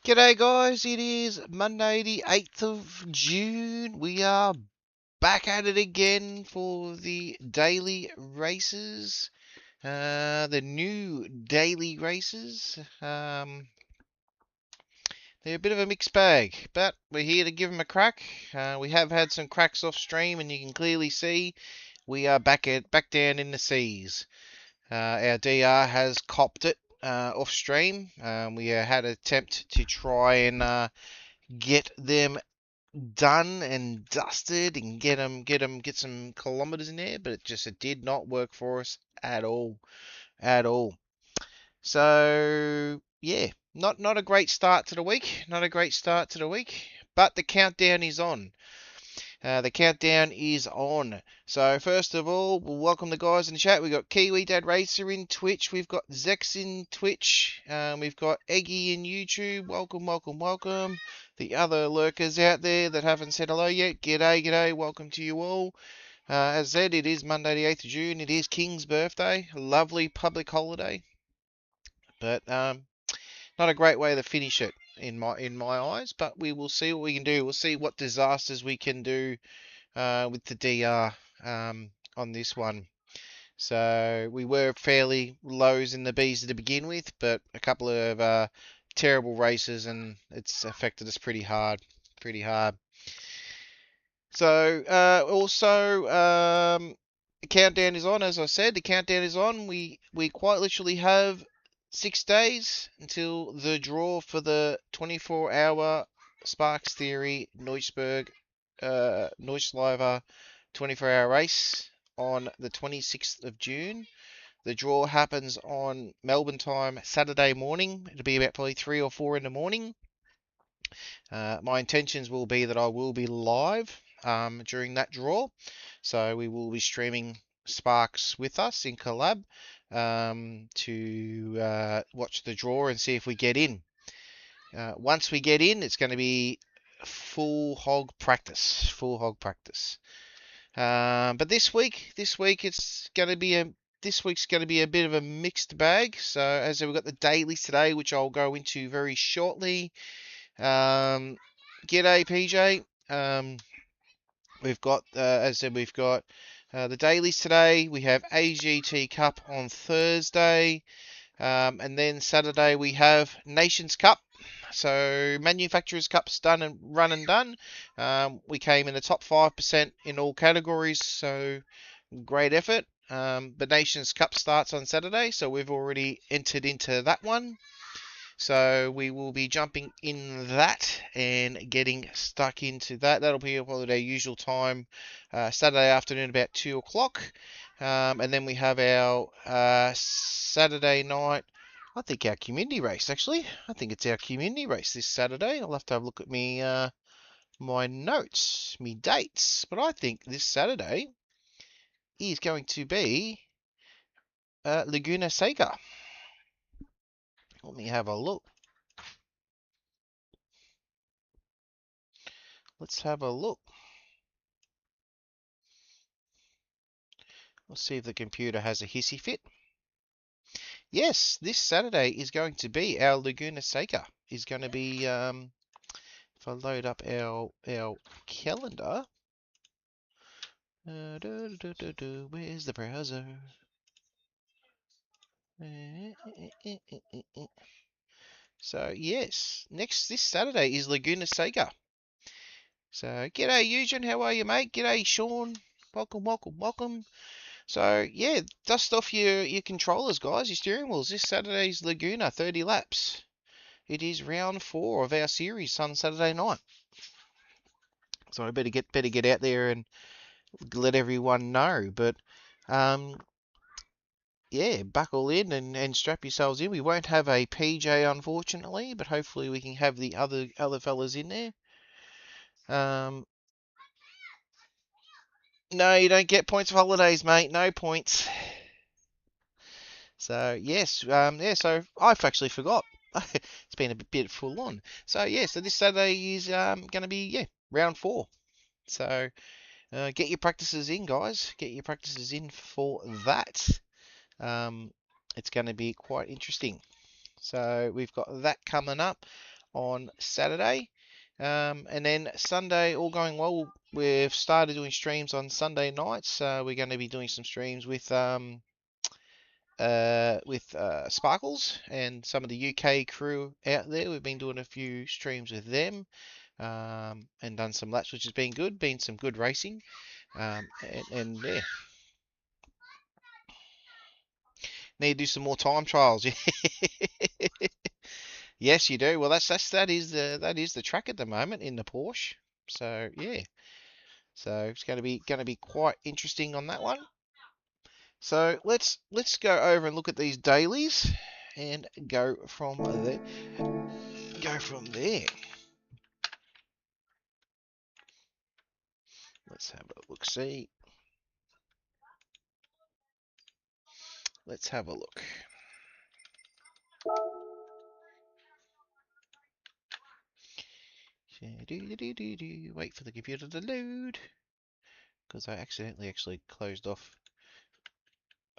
G'day guys, it is Monday the 8th of June. We are back at it again for the daily races, the new daily races. They're a bit of a mixed bag, but we're here to give them a crack. We have had some cracks off stream, and you can clearly see we are back down in the seas. Our DR has copped it off stream. We had an attempt to try and get them done and dusted and get some kilometers in there, but it did not work for us at all. So yeah, not a great start to the week. But the countdown is on. So first of all, we'll welcome the guys in the chat. We've got Kiwi Dad Racer in Twitch. We've got Zex in Twitch. We've got Eggy in YouTube. Welcome. The other lurkers out there that haven't said hello yet, g'day. Welcome to you all. As said, it is Monday the 8th of June. It is King's birthday. A lovely public holiday. But not a great way to finish it in my eyes. But we will see what we can do. We'll see what disasters we can do with the DR on this one. So we were fairly lows in the Bs to begin with, but a couple of terrible races, and it's affected us pretty hard. Pretty hard. So also, the countdown is on. As I said, the countdown is on. We quite literally have 6 days until the draw for the 24-hour Sparks Theory Neusberg Neusliver 24-hour race on the 26th of June. The draw happens on Melbourne time Saturday morning. It'll be about probably 3 or 4 in the morning. My intentions will be that I will be live during that draw. So we will be streaming Sparks with us in collab to watch the draw and see if we get in. Once we get in, it's going to be full hog practice. Full hog practice. But this week it's going to be this week's going to be a bit of a mixed bag. So as we've got the dailies today, which I'll go into very shortly. G'day PJ. We've got, as I said, we've got the dailies today. We have AGT Cup on Thursday, and then Saturday we have Nations Cup. So Manufacturers Cup's done and run and done. We came in the top 5% in all categories, so great effort. The Nations Cup starts on Saturday, so we've already entered into that one. So we will be jumping in that and getting stuck into that. That'll be probably our usual time, Saturday afternoon about 2 o'clock. And then we have our Saturday night, I think our community race actually. I think it's our community race this Saturday. I'll have to have a look at me my notes, me dates. But I think this Saturday is going to be Laguna Seca. Let me have a look. Let's have a look. We'll see if the computer has a hissy fit. Yes, this Saturday is going to be our Laguna Seca. Is going to be, if I load up our calendar. Where's the browser? So yes, this Saturday is Laguna Seca. So g'day Eugen, how are you mate? G'day Sean, welcome. So yeah, dust off your controllers guys, your steering wheels. This Saturday's Laguna, 30 laps. It is round 4 of our series on Saturday night. So I better get out there and let everyone know. But yeah, buckle in and strap yourselves in. We won't have a PJ unfortunately, but hopefully we can have the other fellas in there. No, you don't get points for holidays, mate. No points. So yes, yeah. So I've actually forgot. It's been a bit full on. So yeah. So this Saturday is going to be round 4. So get your practices in, guys. Get your practices in for that. It's going to be quite interesting. So we've got that coming up on Saturday. And then Sunday, all going well, we've started doing streams on Sunday nights. We're going to be doing some streams with Sparkles and some of the UK crew out there. We've been doing a few streams with them and done some laps, which has been good. Been some good racing. And yeah. Need to do some more time trials. Yes, you do. Well, that is the track at the moment in the Porsche. So yeah, so it's going to be quite interesting on that one. So let's go over and look at these dailies and go from there. Let's have a look. See. Let's have a look. Wait for the computer to load. Because I accidentally closed off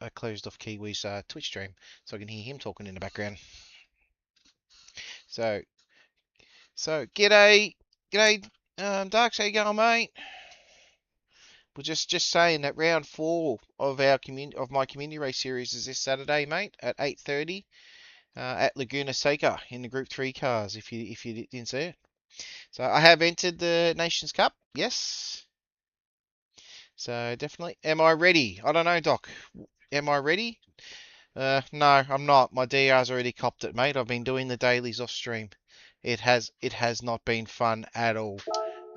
I closed off Kiwi's Twitch stream so I can hear him talking in the background. So g'day, Darks, how you going, mate? We're just saying that round 4 of my community race series is this Saturday, mate, at 8:30 at Laguna Seca in the Group 3 cars. If you didn't see it, so I have entered the Nations Cup. Yes. So definitely, am I ready? I don't know, Doc. Am I ready? No, I'm not. My DR's already copped it, mate. I've been doing the dailies off stream. It has not been fun at all,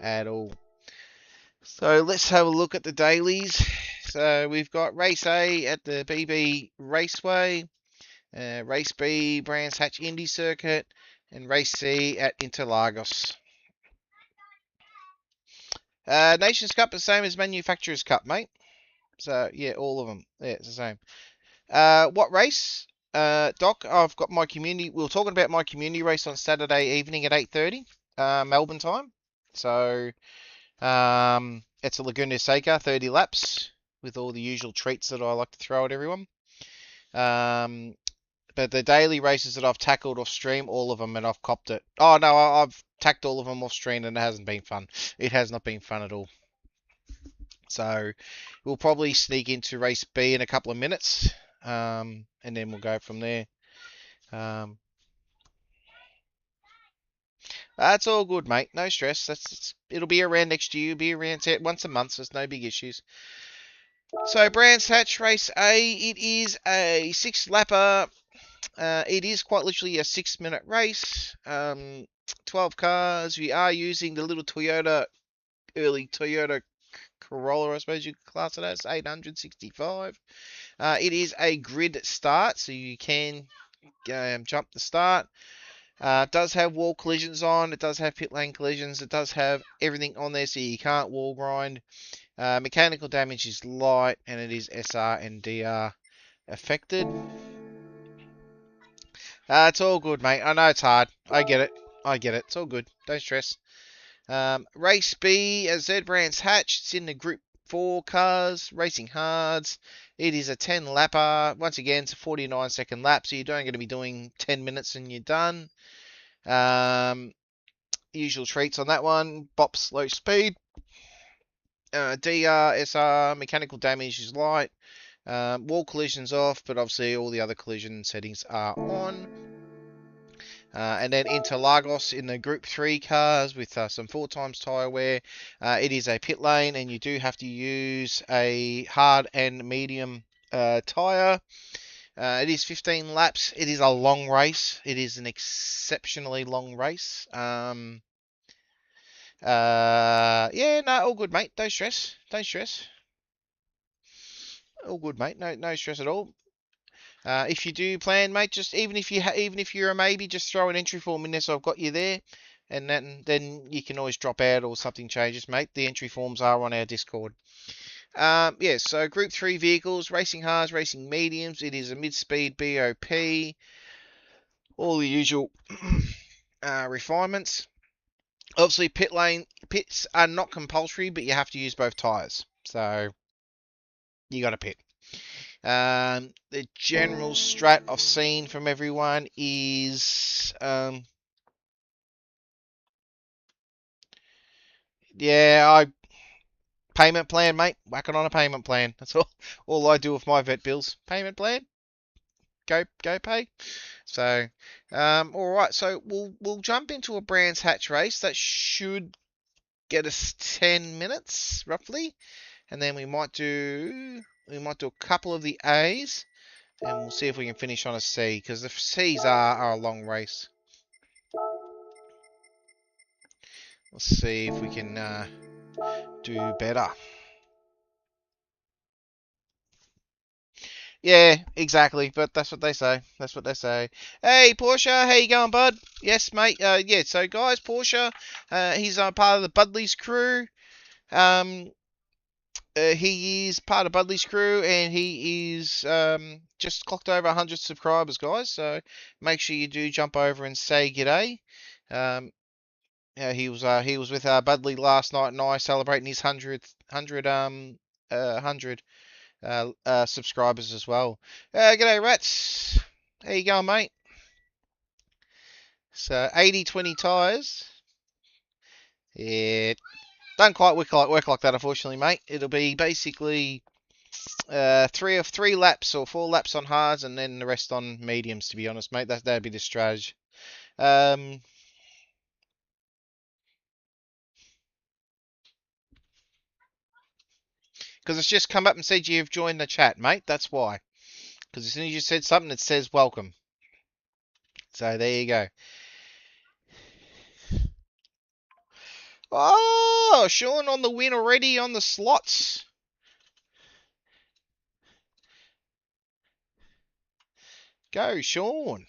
at all. So let's have a look at the dailies. So we've got race A at the BB Raceway, race B Brands Hatch Indy Circuit, and race C at Interlagos. Nations Cup the same as Manufacturers Cup, mate. So yeah, all of them. Yeah, it's the same. What race? Doc, I've got my community. We were talking about my community race on Saturday evening at 8:30, Melbourne time. So it's a Laguna Seca, 30 laps with all the usual treats that I like to throw at everyone. But the daily races that I've tackled off stream, all of them, and I've copped it. Oh no, I've tacked all of them off stream, and it hasn't been fun. It has not been fun at all. So we'll probably sneak into race B in a couple of minutes, and then we'll go from there. That's all good, mate. No stress. It'll be around next year. It'll be around once a month, so there's no big issues. So Brands Hatch Race A, it is a 6-lapper. It is quite literally a 6-minute race. 12 cars. We are using the little early Toyota Corolla, I suppose you could class it as, 865. It is a grid start, so you can jump the start. It does have wall collisions on. It does have pit lane collisions. It does have everything on there, so you can't wall grind. Mechanical damage is light, and it is SR and DR affected. It's all good, mate. I know it's hard. I get it. It's all good. Don't stress. Race B, as Z Brands Hatch. It's in the Group 4 cars, racing hards. It is a 10-lapper. Once again, it's a 49-second lap, so you're only going to be doing 10 minutes and you're done. Usual treats on that one. Bops, low speed. DR, SR, mechanical damage is light. Wall collisions off, but obviously all the other collision settings are on. And then Interlagos in the Group 3 cars with some 4x tyre wear. It is a pit lane, and you do have to use a hard and medium tyre. It is 15 laps. It is a long race. It is an exceptionally long race. Yeah, no, all good, mate. Don't stress. All good, mate. No stress at all. If you do plan, mate, just even if you're a maybe, just throw an entry form in there so I've got you there, and then you can always drop out or something changes, mate. The entry forms are on our Discord. Yeah, so Group 3 vehicles, racing hards, racing mediums. It is a mid-speed BOP. All the usual refinements. Obviously, pits are not compulsory, but you have to use both tyres. So you got to pit. The general strat I've seen from everyone is, yeah, payment plan, mate. Whack it on a payment plan. That's all I do with my vet bills. Payment plan. Go pay. So, all right. So we'll jump into a Brands Hatch race that should get us 10 minutes roughly, and then we might do a couple of the A's. And we'll see if we can finish on a C, because the C's are a long race. Let's see if we can do better. Yeah, exactly. But that's what they say. Hey, Porsche, how you going, bud? Yes, mate. Yeah. So, guys, Porsche, he's part of the Budley's crew. He is part of Budley's crew, and he is just clocked over 100 subscribers, guys. So make sure you do jump over and say g'day. Yeah, he was with Budley last night and I celebrating his 100 subscribers as well. G'day, Rats. How you going, mate? So 80-20 tyres. Yeah, don't quite work like that, unfortunately, mate. It'll be basically three laps or 4 laps on hards, and then the rest on mediums. To be honest, mate, that'd be the strategy. Because it's just come up and said you've joined the chat, mate. That's why. Because as soon as you said something, it says welcome. So there you go. Oh, Sean on the win already on the slots. Go, Sean.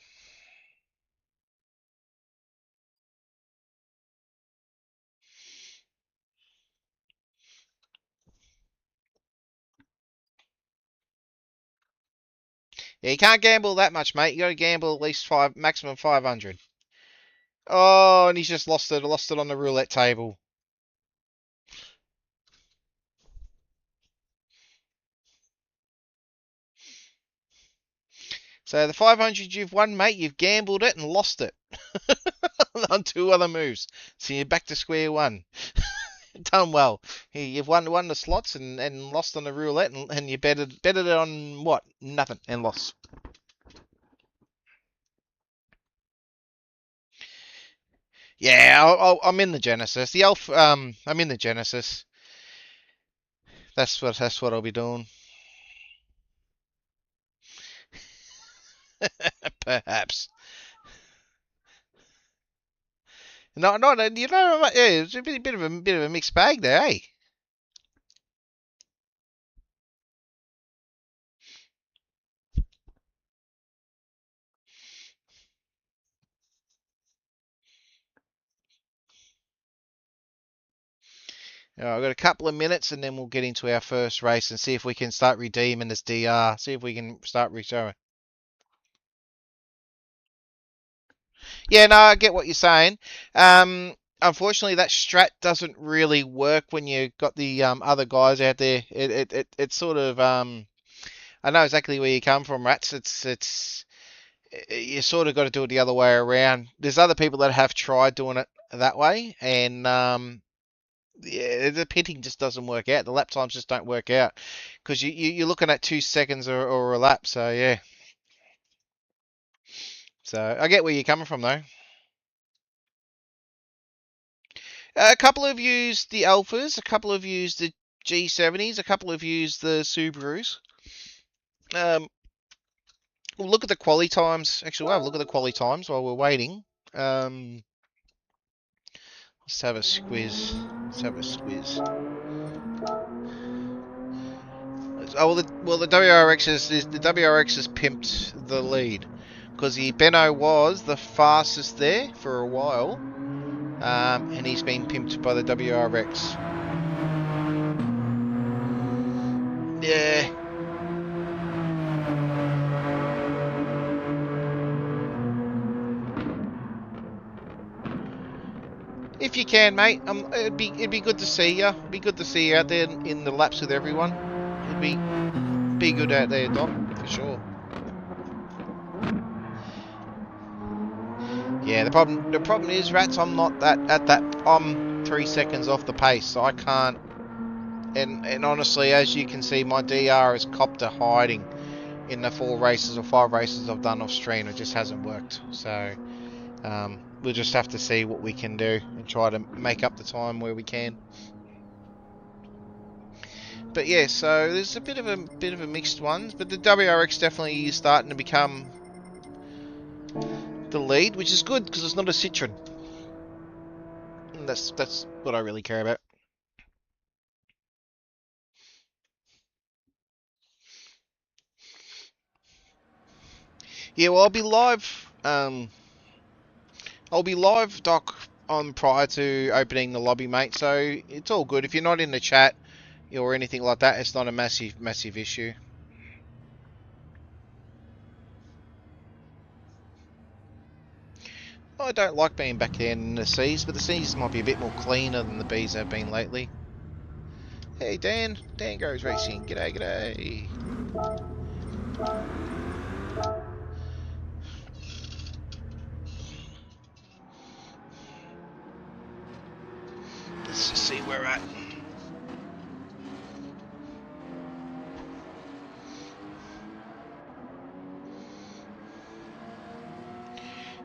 Yeah, you can't gamble that much, mate. You got to gamble at least maximum 500. Oh, and he's just lost it. Lost it on the roulette table. So the 500 you've won, mate, you've gambled it and lost it on 2 other moves. So you're back to square one. Done well. You've won the slots and lost on the roulette, and you betted it on what? Nothing, and lost. Yeah, I'm in the Genesis. I'm in the Genesis. That's what I'll be doing. Perhaps. No, you know, yeah, it's a bit of a mixed bag there, eh? I've got a couple of minutes, and then we'll get into our first race and see if we can start redeeming this DR. See if we can start reshowing. Yeah, no, I get what you're saying. Unfortunately, that strat doesn't really work when you got the other guys out there. It's sort of I know exactly where you come from, Rats. It's you sort of got to do it the other way around. There's other people that have tried doing it that way, and yeah, the pitting just doesn't work out. The lap times just don't work out because you're looking at 2 seconds or a lap. So yeah, so I get where you're coming from though. A couple have used the Alphas, a couple have used the G70s, a couple have used the Subarus. We'll look at the quali times. Actually, we'll have a look at the quali times while we're waiting. Let's have a squiz. Let's have a squiz. Oh well, the WRX has pimped the lead because the Benno was the fastest there for a while, and he's been pimped by the WRX. Yeah. If you can, mate, it'd be good to see you. It'd be good to see you out there in the laps with everyone. It'd be good out there, Doc, for sure. Yeah, the problem is, Rats, I'm not I'm 3 seconds off the pace, so I can't. And honestly, as you can see, my DR is copped to hiding in the 4 races or 5 races I've done off stream. It just hasn't worked. So we'll just have to see what we can do and try to make up the time where we can. But yeah, so there's a bit of a mixed ones, but the WRX definitely is starting to become the lead, which is good because it's not a Citroen. And that's what I really care about. Yeah, well, I'll be live, Doc, on prior to opening the lobby, mate. So it's all good. If you're not in the chat or anything like that, it's not a massive issue. I don't like being back there in the C's, but the C's might be a bit more cleaner than the B's have been lately. Hey, Dan. Dan Goes Racing. G'day, g'day. Let's just see where we're at.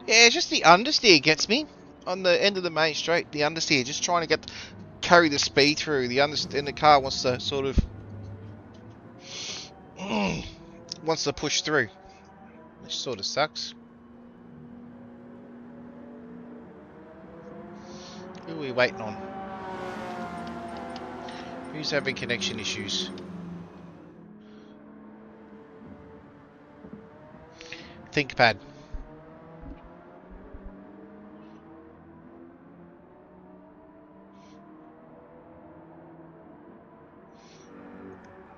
Yeah, just the understeer gets me. On the end of the main straight, the understeer, just trying to carry the speed through. The understeer in the car wants to sort of wants to push through, which sort of sucks. Who are we waiting on? Who's having connection issues? ThinkPad.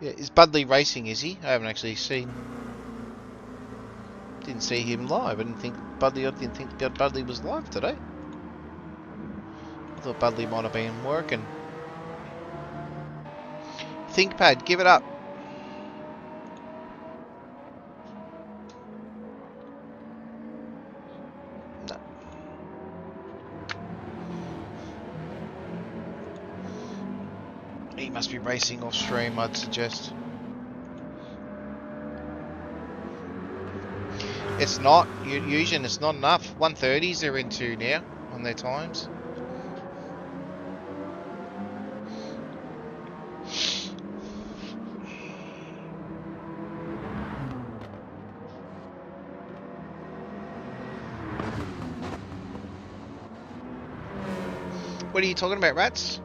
Yeah, is Budley racing, is he? I haven't actually didn't see him live. I didn't think Budley was live today. I thought Budley might have been working. ThinkPad, give it up. No. He must be racing off stream, I'd suggest. It's not. Usually it's not enough. 130s they're into now on their times. What are you talking about, Rats?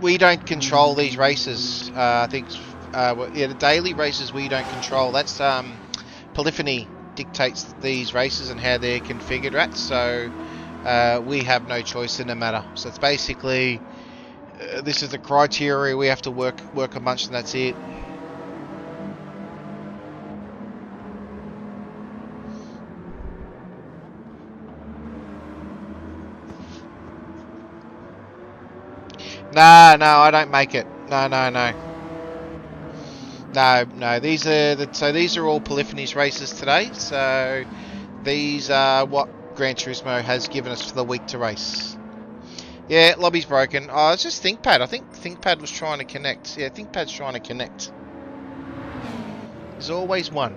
We don't control these races. I think the daily races we don't control. That's Polyphony dictates these races and how they're configured, Rats. So we have no choice in the matter. So it's basically this is the criteria we have to work amongst, and that's it. No, I don't make it. No. These are all Polyphony's races today. So these are what Gran Turismo has given us for the week to race. Yeah, lobby's broken. Oh, it's just ThinkPad. I think ThinkPad was trying to connect. Yeah, ThinkPad's trying to connect. There's always one.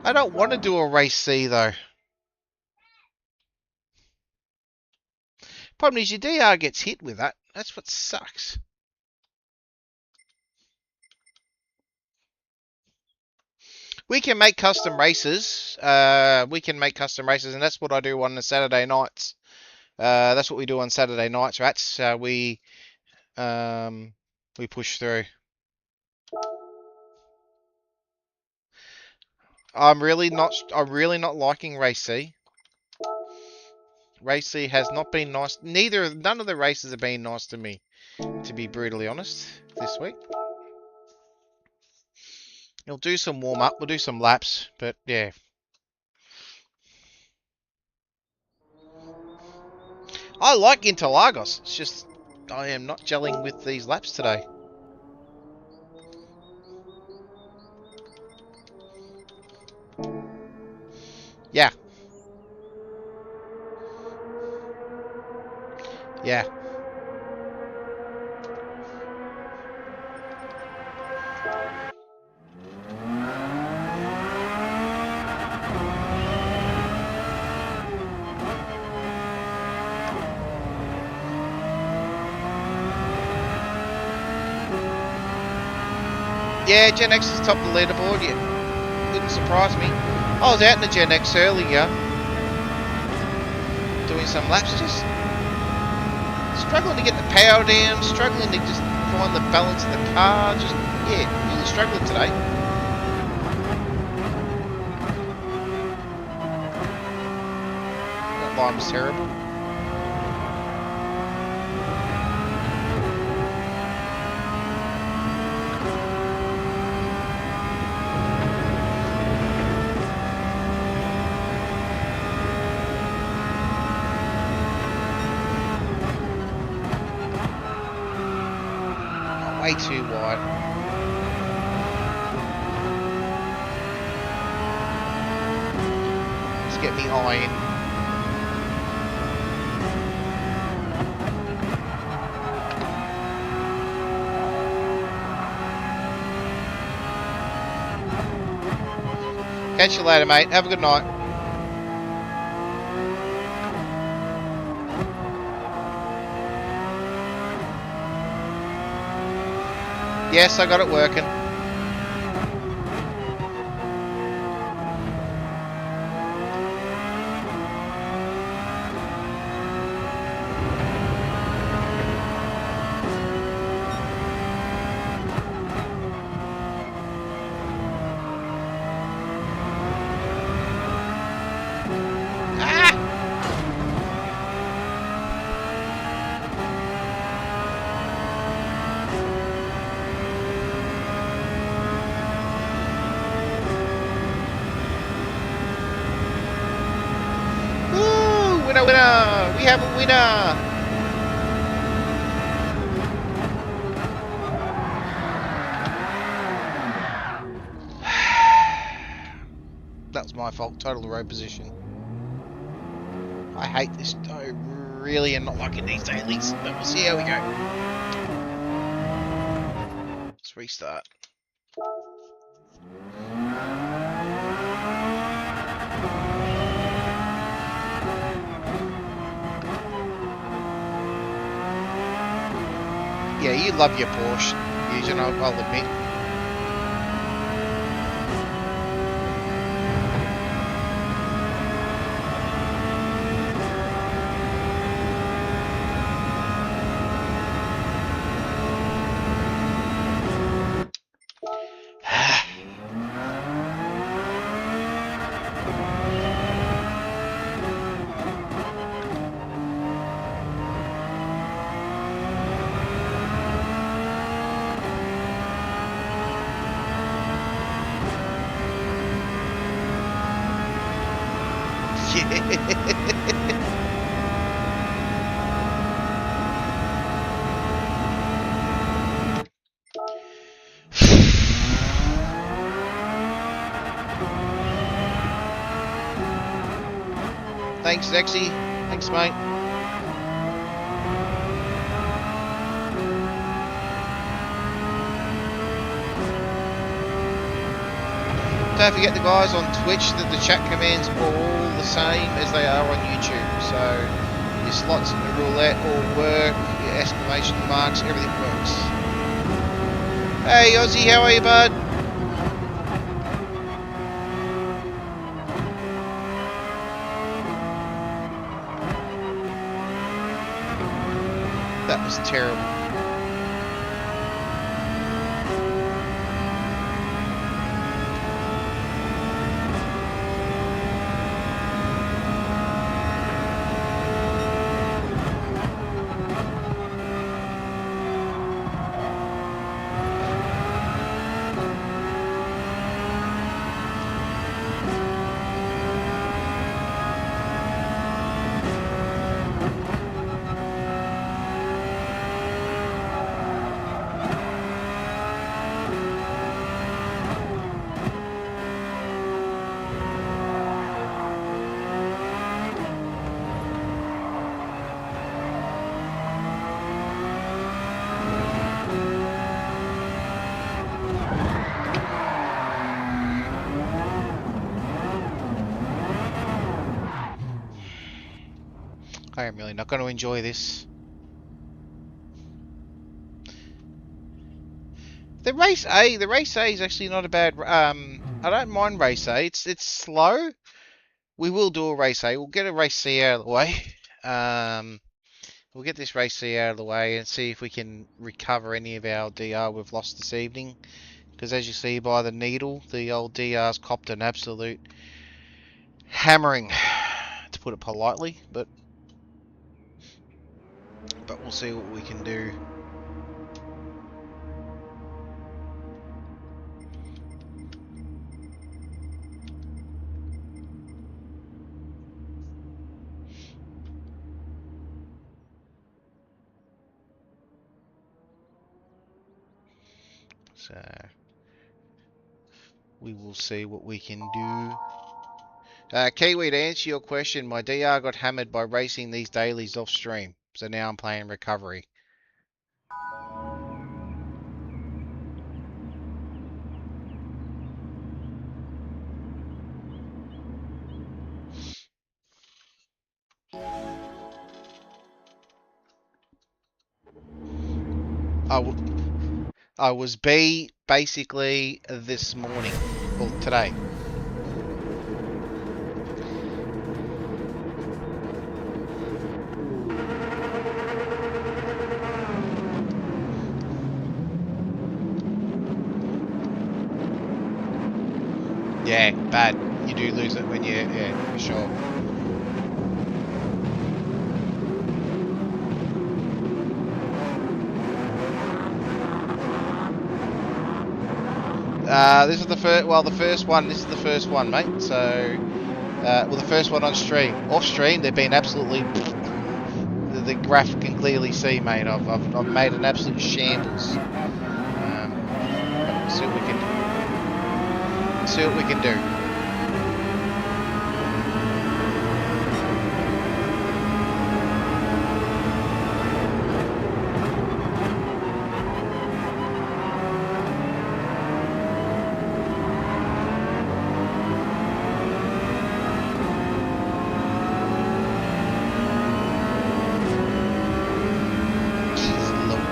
I don't want to do a race C though. Problem is your DR gets hit with that. That's what sucks. We can make custom races. And that's what I do on the Saturday nights. That's what we do on Saturday nights, Rats. We push through. I'm really not liking Race C. Race C has not been nice. None of the races have been nice to me, to be brutally honest, this week. We'll do some warm up, we'll do some laps, but yeah. I like Interlagos. It's just I am not gelling with these laps today. Yeah. Yeah. Yeah, Gen X is top of the leaderboard. Yeah, wouldn't surprise me. I was out in the Gen X earlier, doing some laps, just struggling to get the power down, struggling to just find the balance of the car. Just yeah, really struggling today. That line was terrible. way too wide. Let's get me eye in. Catch you later, mate. Have a good night. Yes, I got it working. Winner! We have a winner! That was my fault. Total road position. I hate this. I really am not liking these dailies, but we'll see how we go. Let's restart. Yeah, you love your Porsche, Eugene, I'll admit. Thanks, Zexy. Thanks, mate. Don't forget the guys on Twitch that the chat commands are all the same as they are on YouTube. So your slots and the roulette all work, your exclamation marks, everything works. Hey Ozzy, how are you, bud? That was terrible. I am really not going to enjoy this. The race A is actually not a bad. I don't mind race A. It's slow. We will do a race A. We'll get a race C out of the way. We'll get this race C out of the way and see if we can recover any of our DR we've lost this evening. Because as you see by the needle, the old DR's copped an absolute hammering, to put it politely. But we'll see what we can do. So we will see what we can do. Kiwi, to answer your question, my DR got hammered by racing these dailies off stream. So now I'm playing recovery. I was B basically this morning. Well, today. Yeah, bad. You do lose it when you, yeah, for sure. This is the first. Well, the first one. This is the first one, mate. So, well, the first one on stream. Off stream, they've been absolutely. The graph can clearly see, mate. I've made an absolute shambles. See what we can. See what we can do.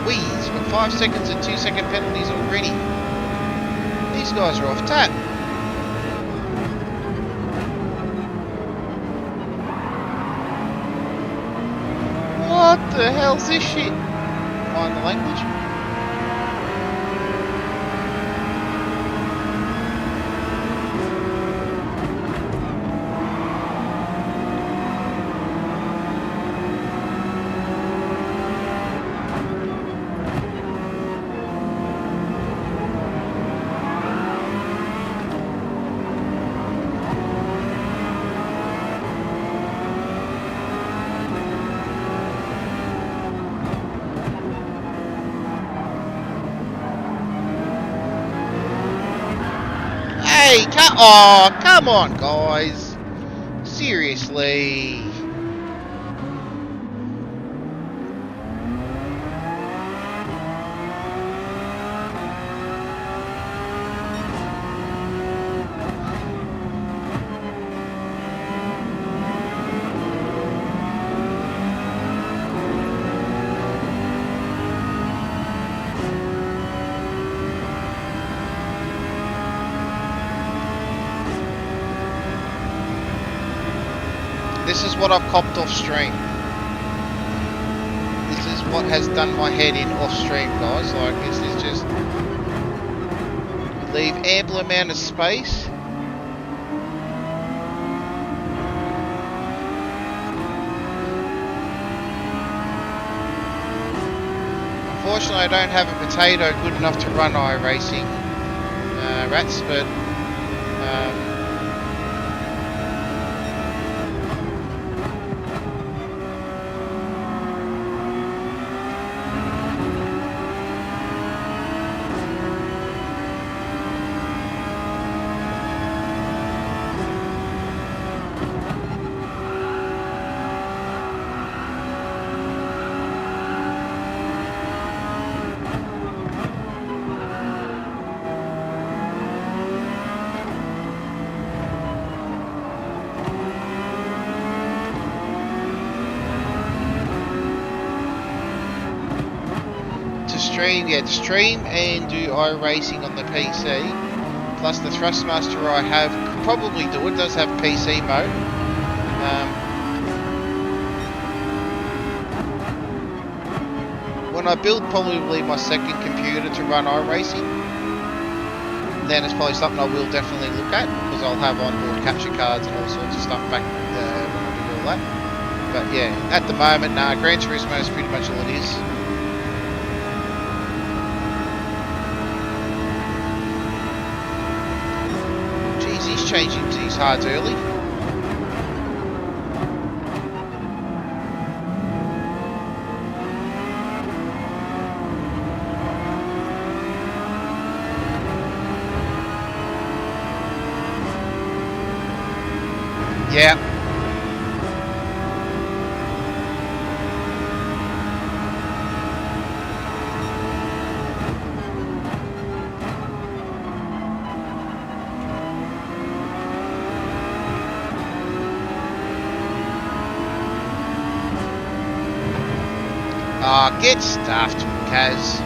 Louise, we've got 5 seconds and 2-second penalties already. These guys are off tap. What the hell's this shit? Mind the language. Hey, come on, guys. Seriously. This is what I've copped off stream. This is what has done my head in off stream, guys. Like, this is just... leave ample amount of space. Unfortunately, I don't have a potato good enough to run iRacing, rats, but... to stream and do iRacing on the PC, plus the Thrustmaster I have could probably do it. Does have PC mode. When I build probably my second computer to run iRacing, then it's probably something I will definitely look at, because I'll have onboard capture cards and all sorts of stuff back when I do all that. But yeah, at the moment, nah, Gran Turismo is pretty much all it is. Changing these hards early. Yeah. Ah, get stuffed, Kaz.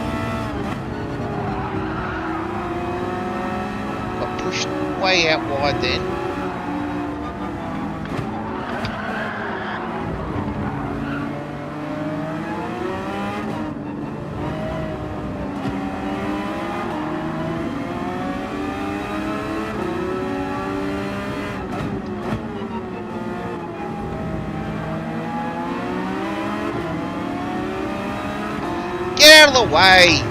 Got pushed way out wide then. Get out of the way!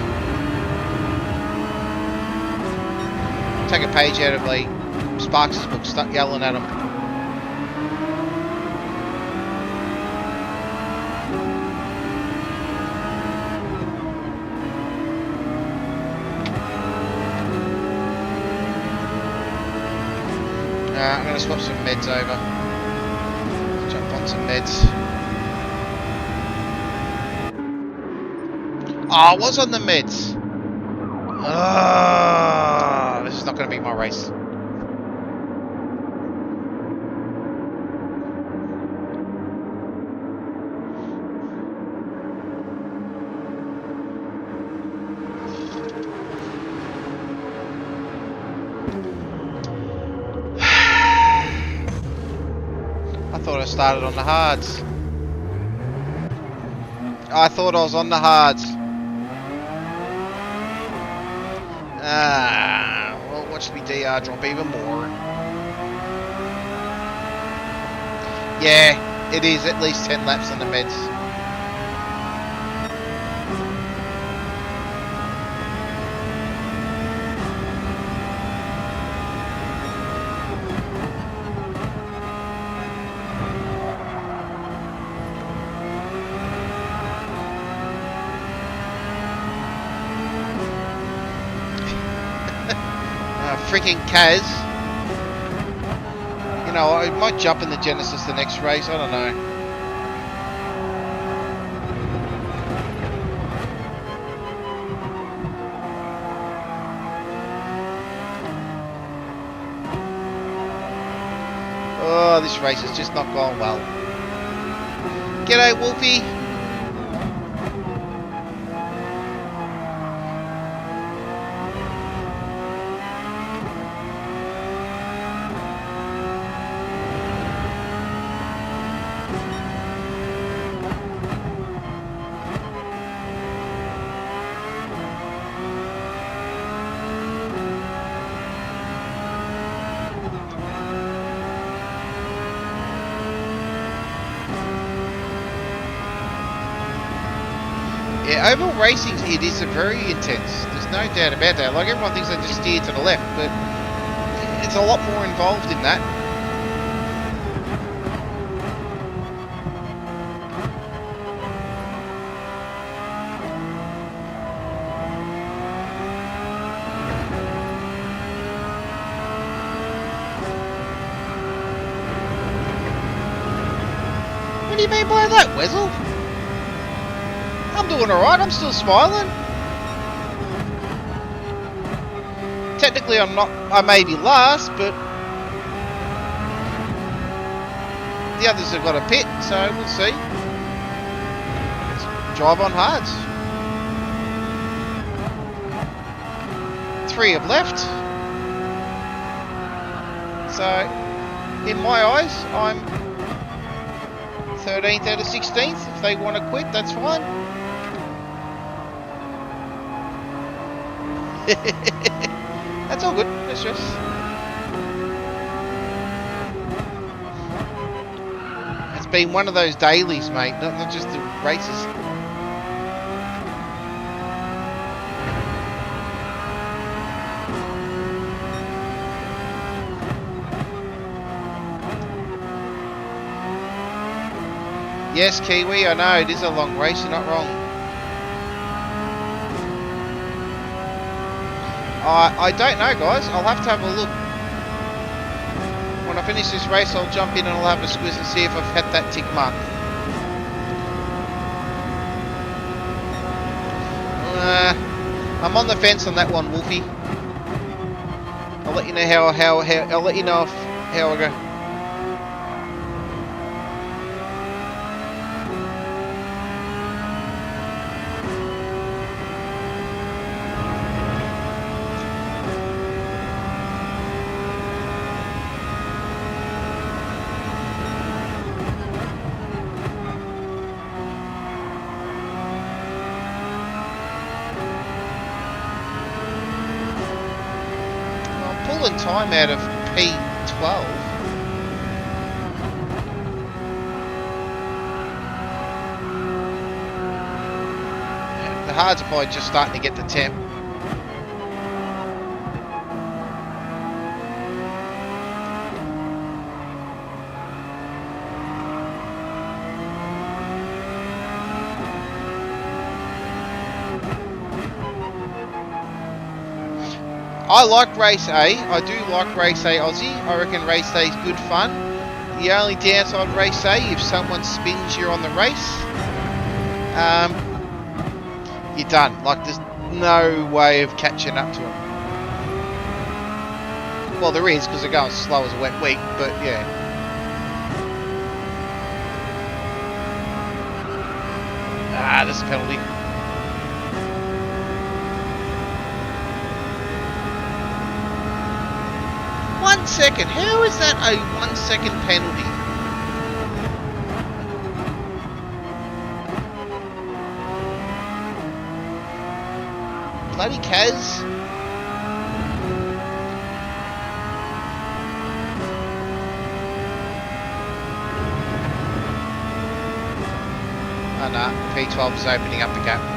Take a page out of Lee Sparks' book, start yelling at him. I'm going to swap some meds over. Jump on some meds. Oh, I was on the meds. This is not going to be my race. I thought I started on the hards. I thought I was on the hards. Well, watch me DR drop even more. Yeah, it is at least 10 laps on the meds. Freaking Kaz. You know, I might jump in the Genesis the next race, I don't know. Oh, this race has just not gone well. G'day, Wolfie. Yeah, oval racing, it is very intense. There's no doubt about that. Like, everyone thinks they just steer to the left, but it's a lot more involved in that. What do you mean by that, Weasel? I'm doing alright, I'm still smiling. Technically I'm not, I may be last, but the others have got a pit, so we'll see. Let's drive on hards. 3 have left. So, in my eyes, I'm 13th out of 16th. If they want to quit, that's fine. That's all good. That's just. It's been one of those dailies, mate. Not just the races. Yes, Kiwi, I know it is a long race. You're not wrong. I don't know, guys. I'll have to have a look when I finish this race, I'll jump in and I'll have a squiz and see if I've had that tick mark. I'm on the fence on that one, Wolfie. I'll let you know how I'll let you know how I go. Pulling time out of P12. The hards are probably just starting to get the temp. I like race A. I do like race A Aussie. I reckon race A is good fun. The only downside of race A, if someone spins you on the race, you're done. Like, there's no way of catching up to them. Well, there is, because they're going slow as a wet week, but yeah. Ah, there's a penalty. One second. How is that a 1 second penalty? Bloody Kaz. Oh no, P12 is opening up the gap.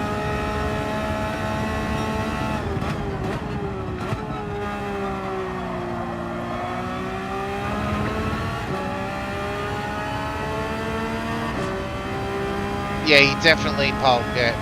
Yeah, he definitely pulled, yeah.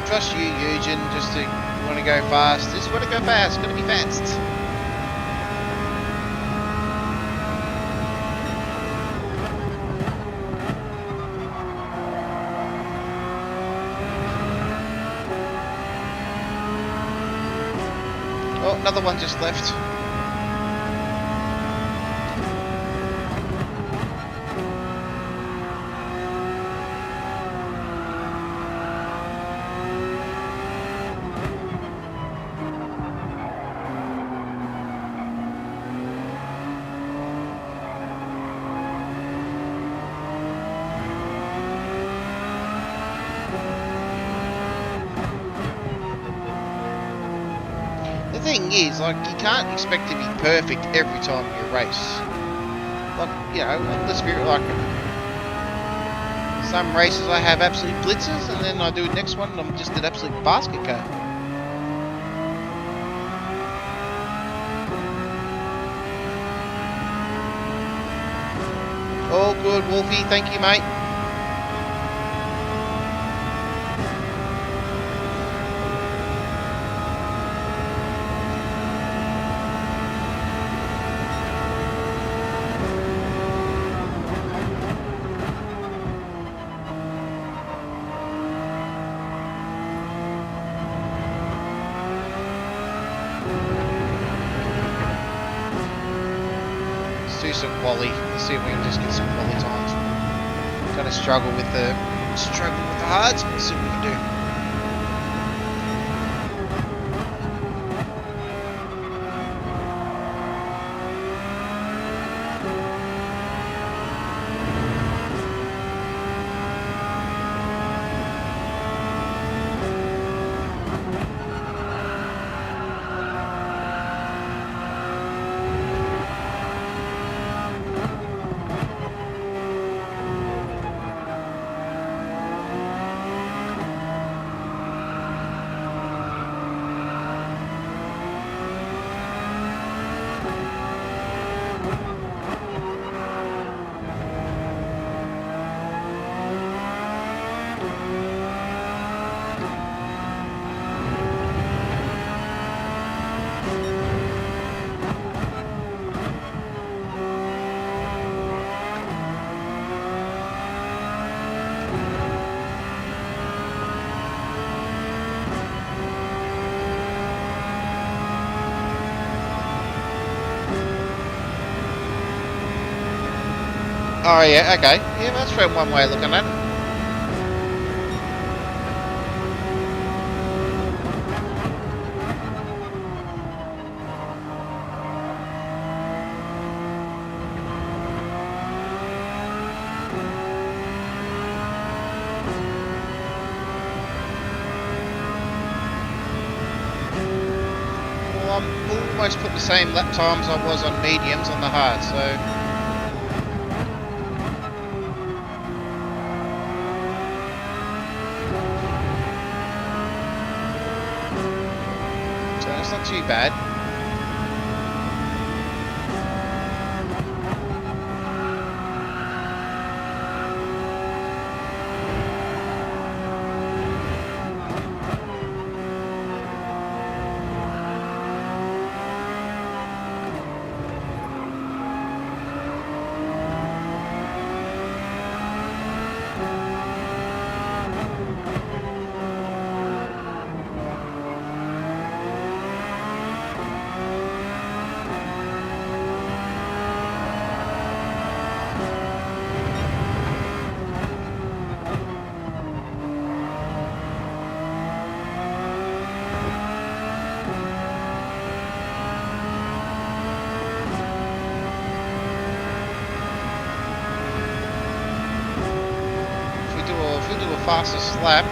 Trust you, Eugen, just to want to go fast. Just want to go fast, gotta be fast. Oh, another one just left. The thing is, like, you can't expect to be perfect every time you race. Like, you know, let's be like, some races I have absolute blitzers, and then I do the next one and I'm just an absolute basket car. All good, Wolfie. Thank you, mate. do some quali. Let's see if we can just get some quali times. Gonna struggle with the hards. Let's see what we can do. Oh yeah, okay. Yeah, that's one way of looking at it. Well, I'm almost put the same lap times I was on mediums on the hard, so... It's not too bad. If we do a fastest lap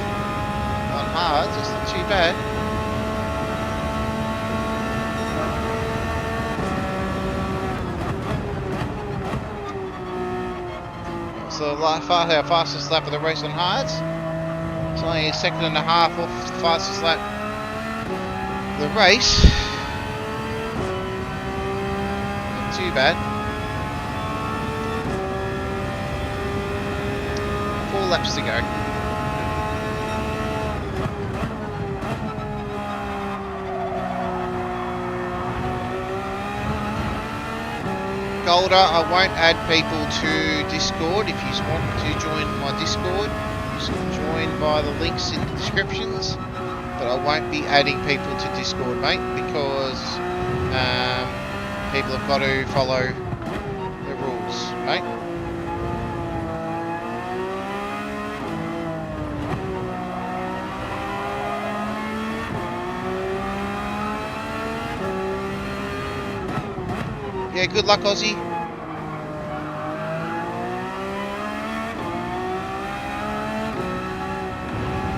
on hards, it's not too bad. So our fastest lap of the race on hards. It's only a second and a half off the fastest lap of the race. Not too bad. 4 laps to go. Golder, I won't add people to Discord. If you want to join my Discord, you can join via the links in the descriptions. But I won't be adding people to Discord, mate, because people have got to follow the rules, mate. Yeah, good luck, Aussie.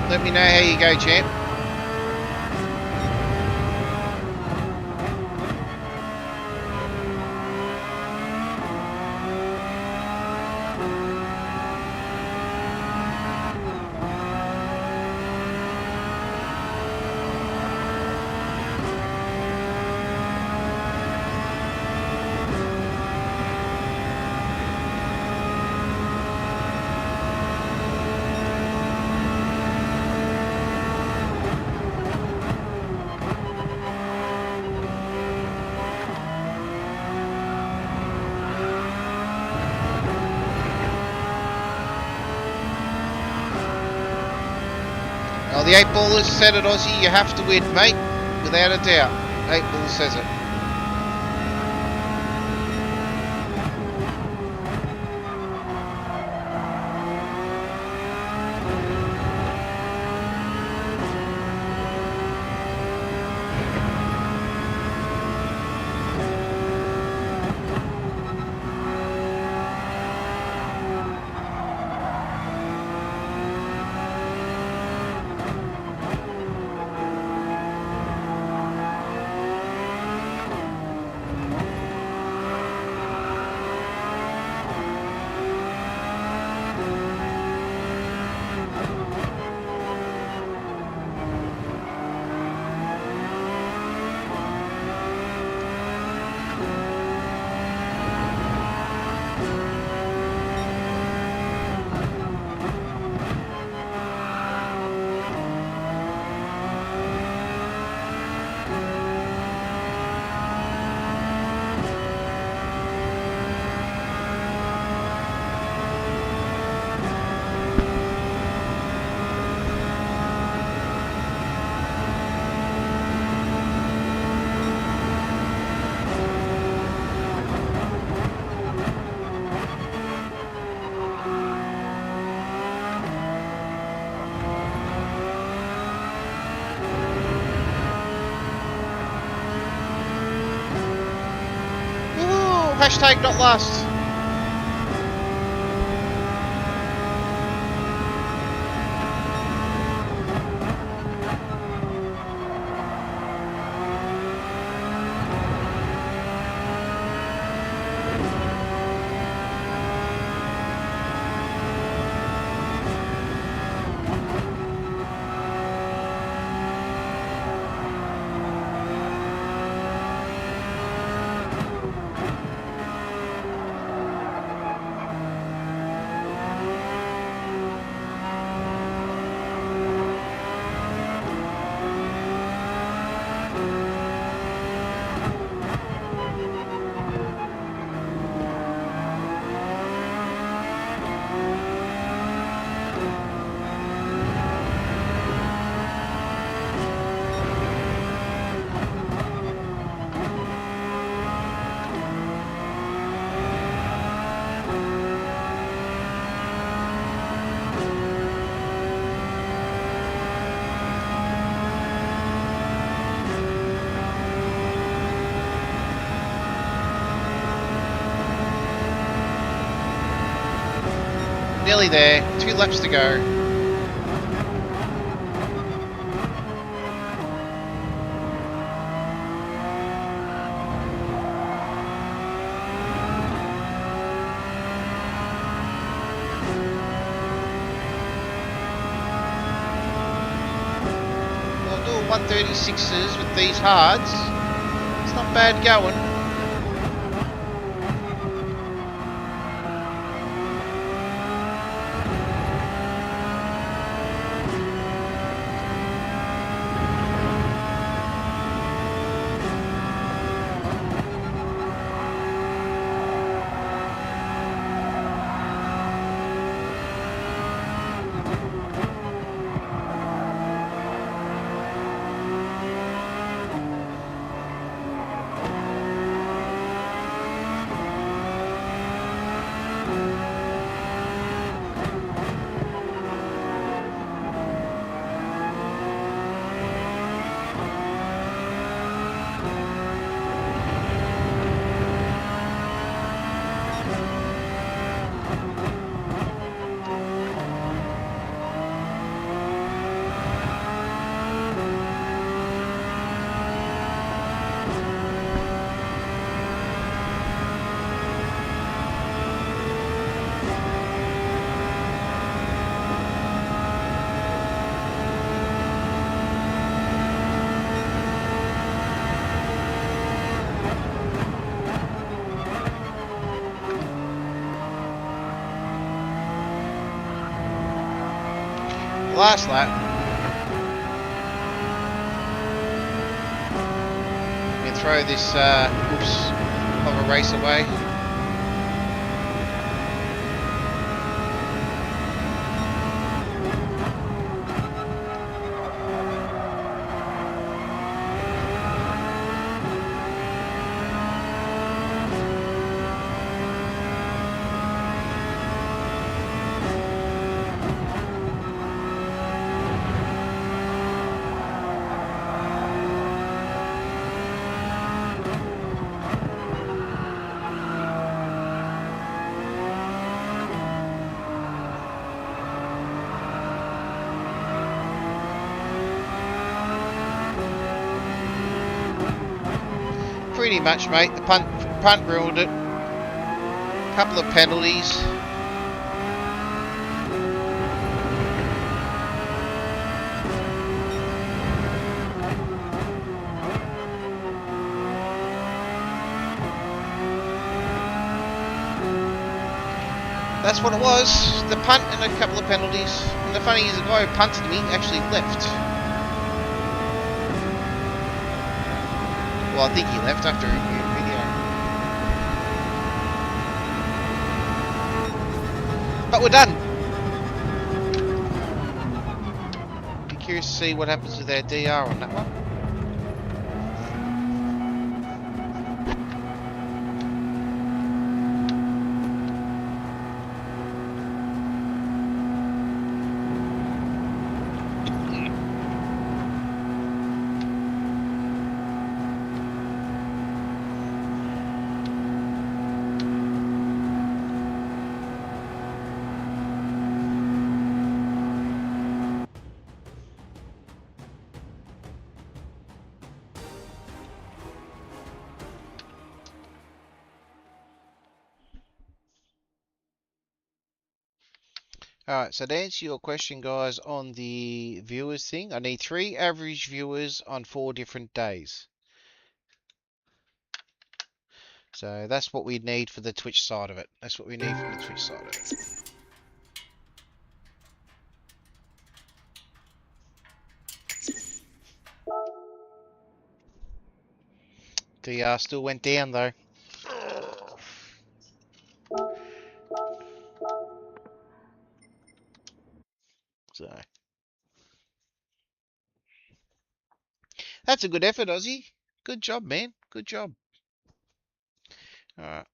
Let me know how you go, champ. Well, the 8-ballers said it, Aussie, you have to win, mate, without a doubt. 8-ball says it. Hashtag not last. Nearly there. 2 laps to go. Well, doing 136s with these hards. It's not bad going. Last lap. You can throw this oops of a race away. Pretty much, mate. The punt ruined it. Couple of penalties. That's what it was. The punt and a couple of penalties. And the funny is, the guy who punted me actually left. Well, I think he left after a video. But we're done. Be curious to see what happens with our DR on that one. Alright, so to answer your question, guys, on the viewers thing, I need 3 average viewers on 4 different days. So that's what we need for the Twitch side of it. That's what we need from the Twitch side of it. DR still went down though. So that's a good effort, Aussie. Good job, man. Good job. Alright.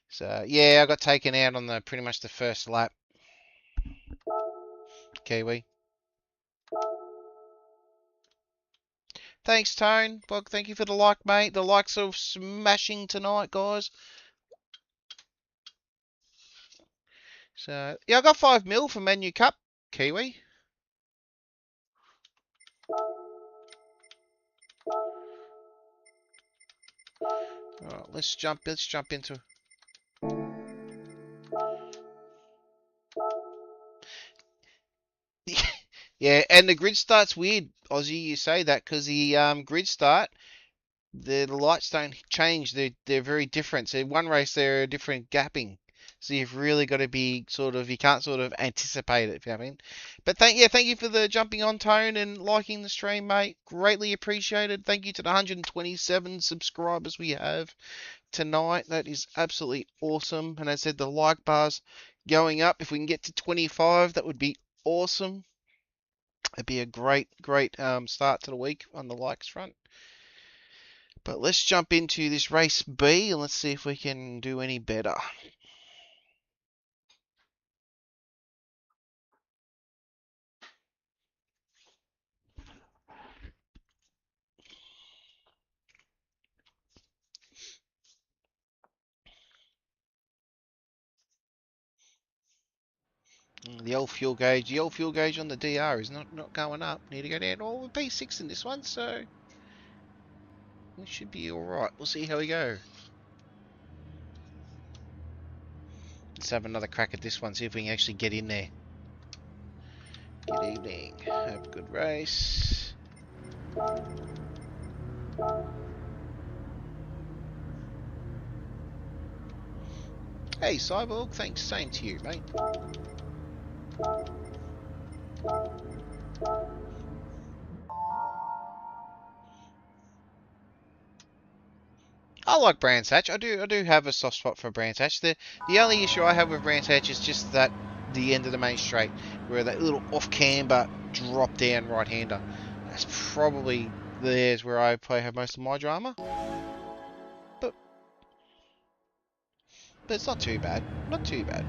So yeah, I got taken out on the pretty much the first lap. Kiwi. Thanks, Tone. Bog, thank you for the like, mate. The likes are smashing tonight, guys. So yeah, I got 5 mil for Menu Cup, Kiwi. Alright, let's jump into yeah, and the grid start's weird, Aussie, you say that, because the grid start, the lights don't change. They're very different. So one race they're a different gapping. So you've really got to be sort of, you can't sort of anticipate it, if you know what I mean. But thank you for the jumping on, Tone, and liking the stream, mate. Greatly appreciated. Thank you to the 127 subscribers we have tonight. That is absolutely awesome. And as I said, the like bar's going up. If we can get to 25, that would be awesome. It'd be a great start to the week on the likes front. But let's jump into this race B and let's see if we can do any better. The old fuel gauge on the DR is not going up. Need to go down. Oh, we're P6 in this one, so we should be all right. We'll see how we go. Let's have another crack at this one. See if we can actually get in there. Good evening. Have a good race. Hey, Cyborg. Thanks. Same to you, mate. I like Brands Hatch. I do have a soft spot for Brands Hatch. The only issue I have with Brands Hatch is just that the end of the main straight, where that little off camber drop down right hander. That's probably there's where I probably have most of my drama. But it's not too bad. Not too bad.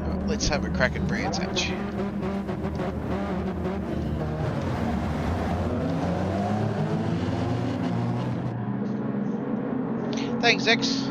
Right, let's have a crack at Brands Hatch. Thanks, X.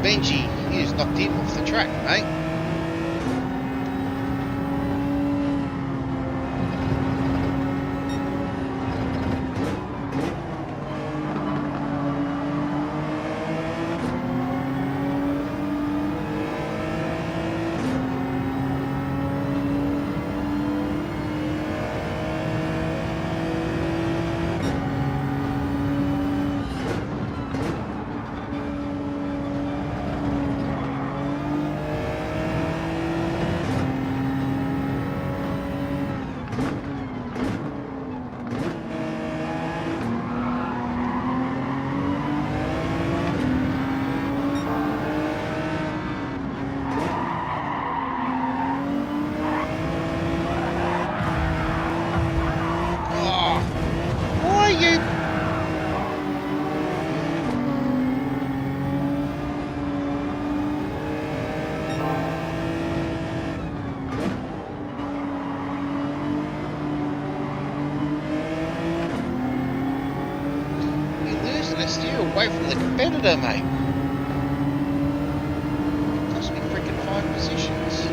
Benji, you just knocked him off the track, mate. Away from the competitor, mate. Cost me freaking 5 positions.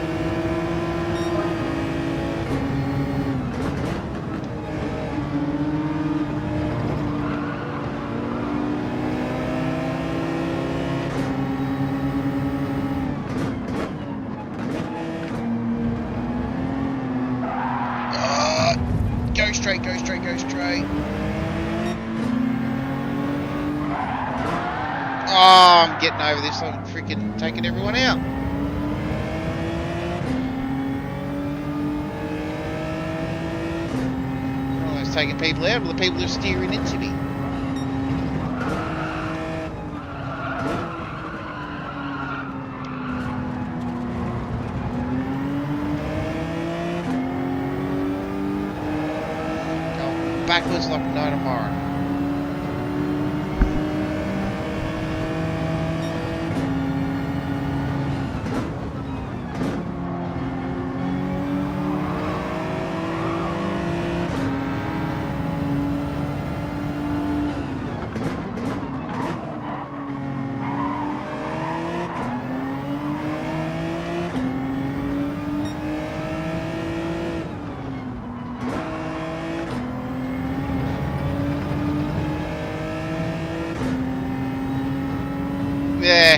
Go straight, go straight, go straight. Oh, I'm getting over this. I'm freaking taking everyone out. Oh, I was taking people out, but the people are steering into me. Going backwards like no tomorrow. Yeah.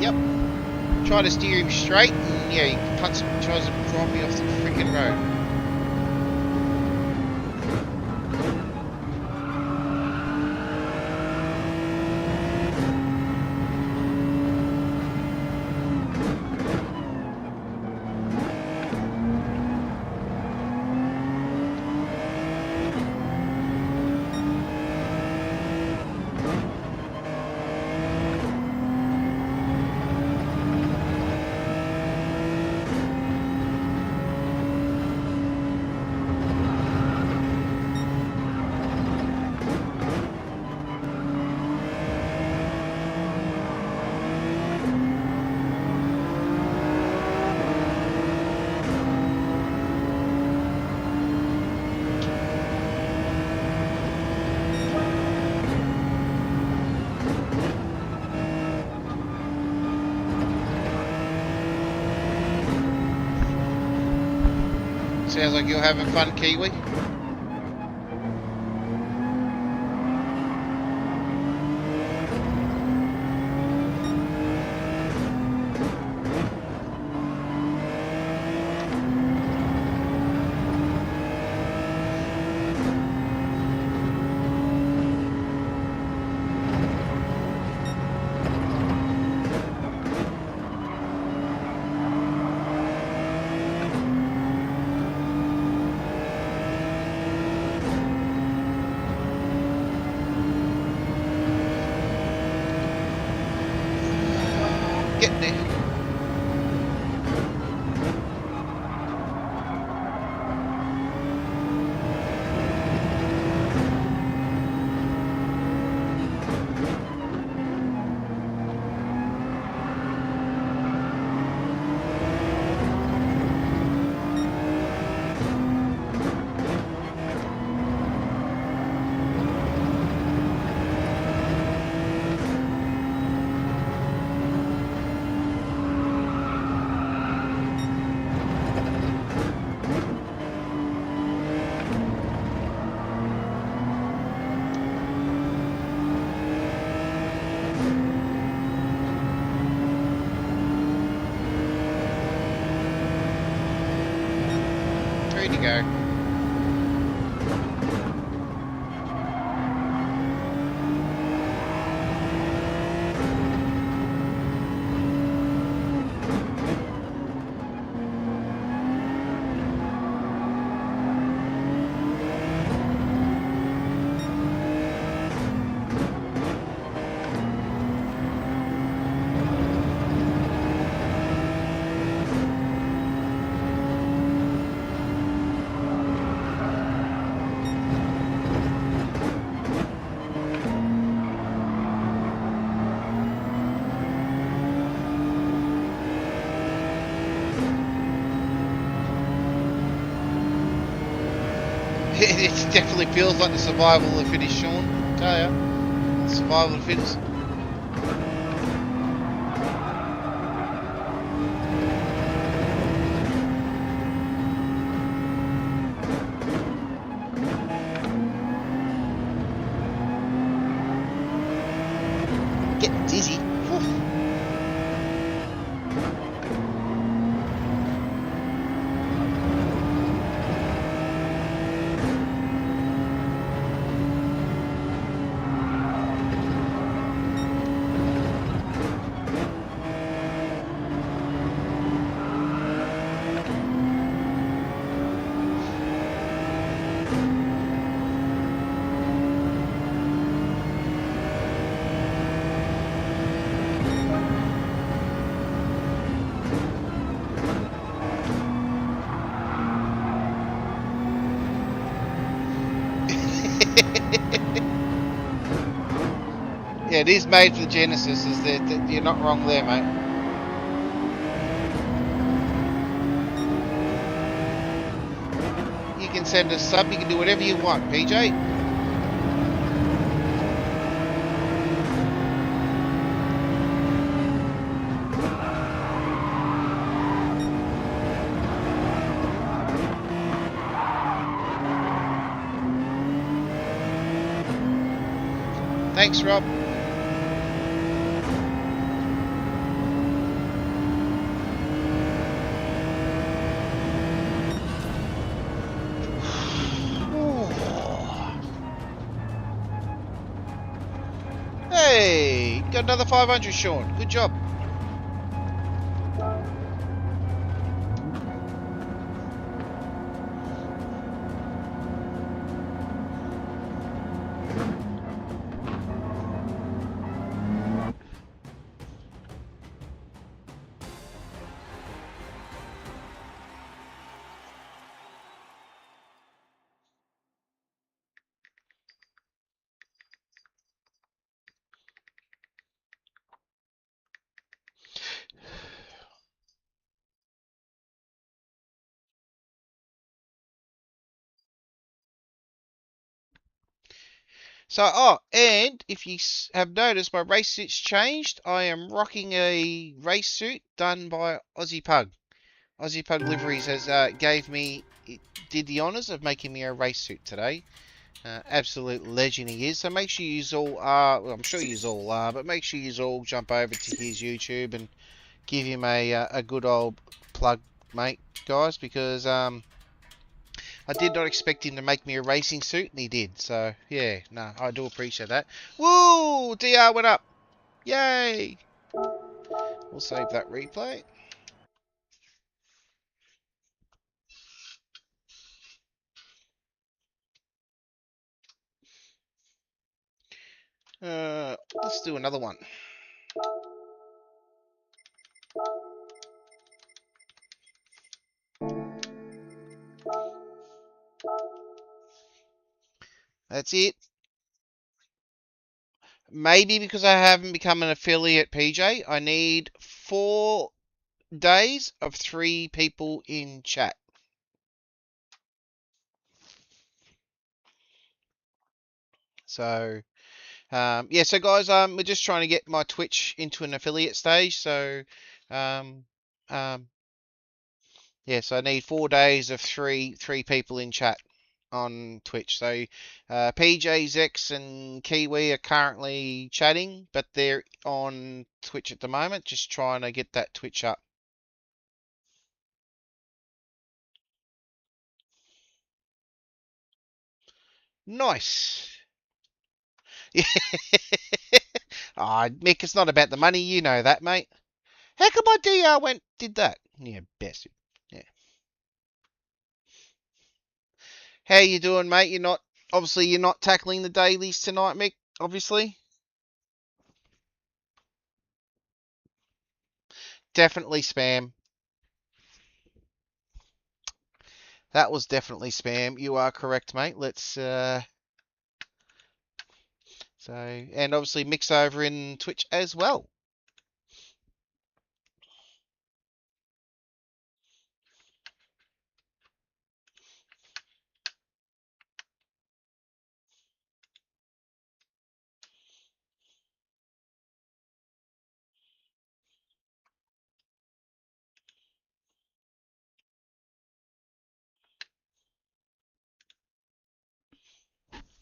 Yep. Try to steer him straight, and yeah, he tries to drive me off the freaking road. Sounds like you're having fun, Kiwi. Getting there. Ready to go. It definitely feels like the survival of the fittest, Sean. I tell ya, survival of the fittest. Getting dizzy. Whew. Yeah, it is made for the Genesis. You're not wrong there, mate. You can send a sub. You can do whatever you want, PJ. Thanks, Rob. Hey, got another 500, Sean. Good job. So, and if you have noticed, my race suit's changed. I am rocking a race suit done by Aussie Pug. Aussie Pug Liveries has did the honours of making me a race suit today. Absolute legend he is. So make sure you all are. Well, I'm sure you all are, but make sure you all jump over to his YouTube and give him a good old plug, mate, guys, because I did not expect him to make me a racing suit, and he did. So, yeah, no, I do appreciate that. Woo! DR went up. Yay! We'll save that replay. Let's do another one. That's it. Maybe because I haven't become an affiliate, PJ, I need 4 days of 3 people in chat. So, yeah, so guys, we're just trying to get my Twitch into an affiliate stage. So, um, um, yeah, so I need 4 days of three people in chat on Twitch. So, PJ, Zex, and Kiwi are currently chatting, but they're on Twitch at the moment, just trying to get that Twitch up. Nice. Mick, it's not about the money, you know that, mate. How come my DR did that? Yeah, bastard. Yeah. How you doing, mate? You're not tackling the dailies tonight, Mick. Obviously, definitely spam. That was definitely spam. You are correct, mate. And obviously mix over in Twitch as well.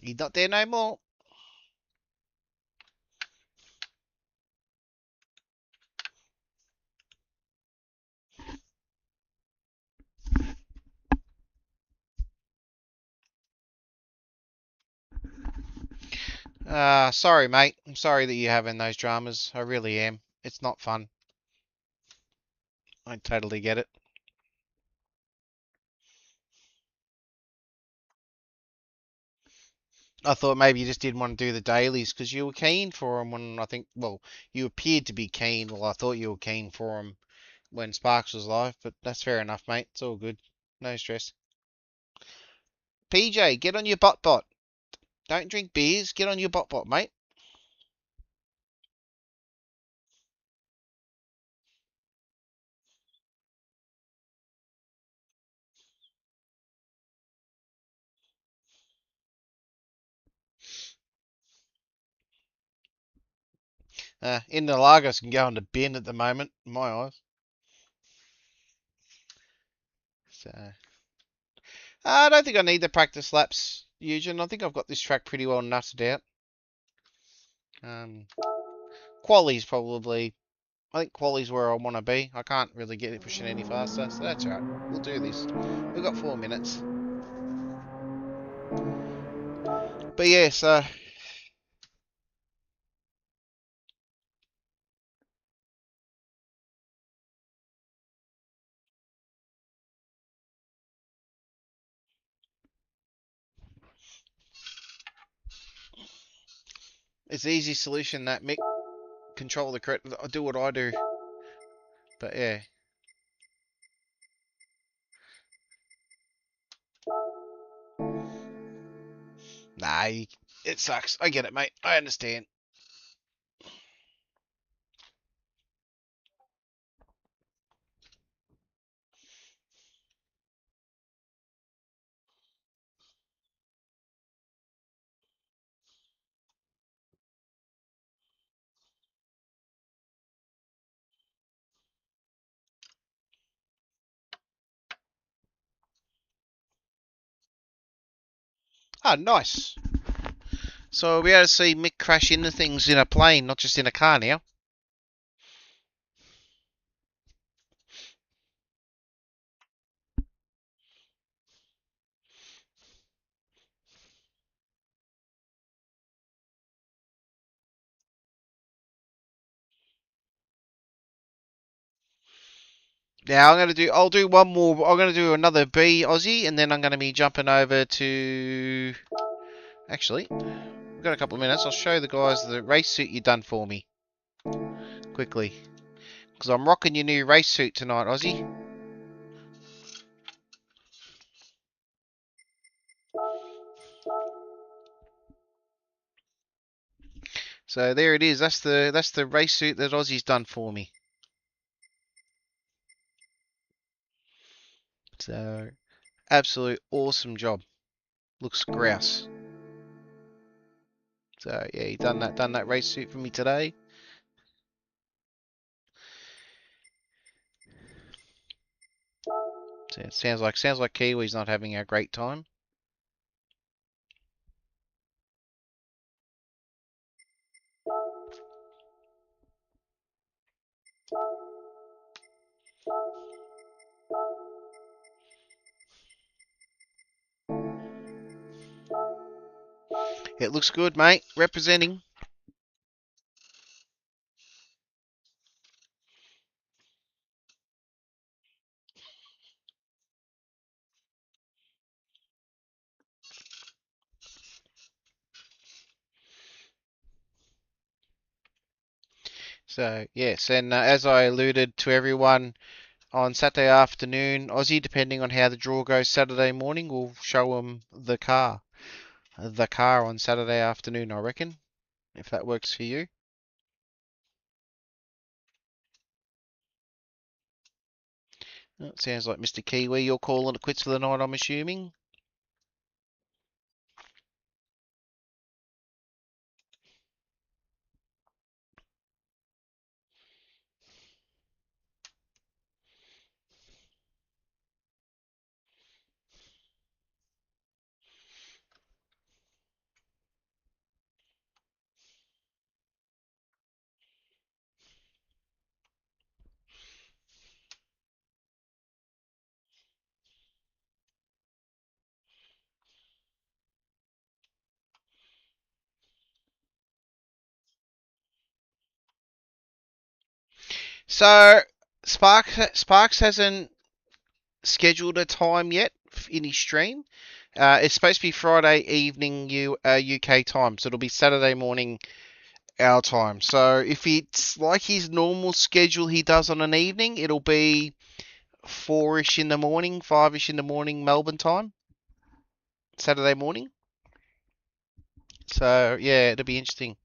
He's not there no more. Sorry, mate. I'm sorry that you're having those dramas. I really am. It's not fun. I totally get it. I thought maybe you just didn't want to do the dailies because you were keen for them when I think, well, you appeared to be keen. Well, I thought you were keen for them when Sparks was live, but that's fair enough, mate. It's all good. No stress. PJ, get on your bot. Don't drink beers. Get on your bot, mate. In the Lagos can go on the bin at the moment, in my eyes. So, I don't think I need the practice laps, Eugen. I think I've got this track pretty well nutted out. Quali's probably. I think quali's where I want to be. I can't really get it pushing any faster, so that's alright. We'll do this. We've got 4 minutes. But yeah, so it's the easy solution that Mick control the correct. I do what I do. But yeah. Nah, it sucks. I get it, mate. I understand. Oh, nice. So we'll be able to see Mick crash into things in a plane, not just in a car now. Now I'll do one more. I'm going to do another B Aussie, and then I'm going to be jumping over to. Actually, we've got a couple of minutes. I'll show the guys the race suit you done for me quickly, because I'm rocking your new race suit tonight, Aussie. So there it is. That's the race suit that Aussie's done for me. So absolute awesome job. Looks grouse. So yeah, he done that race suit for me today. So it sounds like Kiwi's not having a great time. It looks good, mate. Representing. So yes, and as I alluded to everyone on Saturday afternoon, Aussie, depending on how the draw goes Saturday morning, we'll show them the car. The car on Saturday afternoon, I reckon, if that works for you. It sounds like Mr. Kiwi, you're calling it quits for the night, I'm assuming. So Sparks hasn't scheduled a time yet in his stream. It's supposed to be Friday evening UK time, so it'll be Saturday morning our time. So if it's like his normal schedule he does on an evening, it'll be 4-ish in the morning, 5-ish in the morning Melbourne time, Saturday morning. So yeah, it'll be interesting.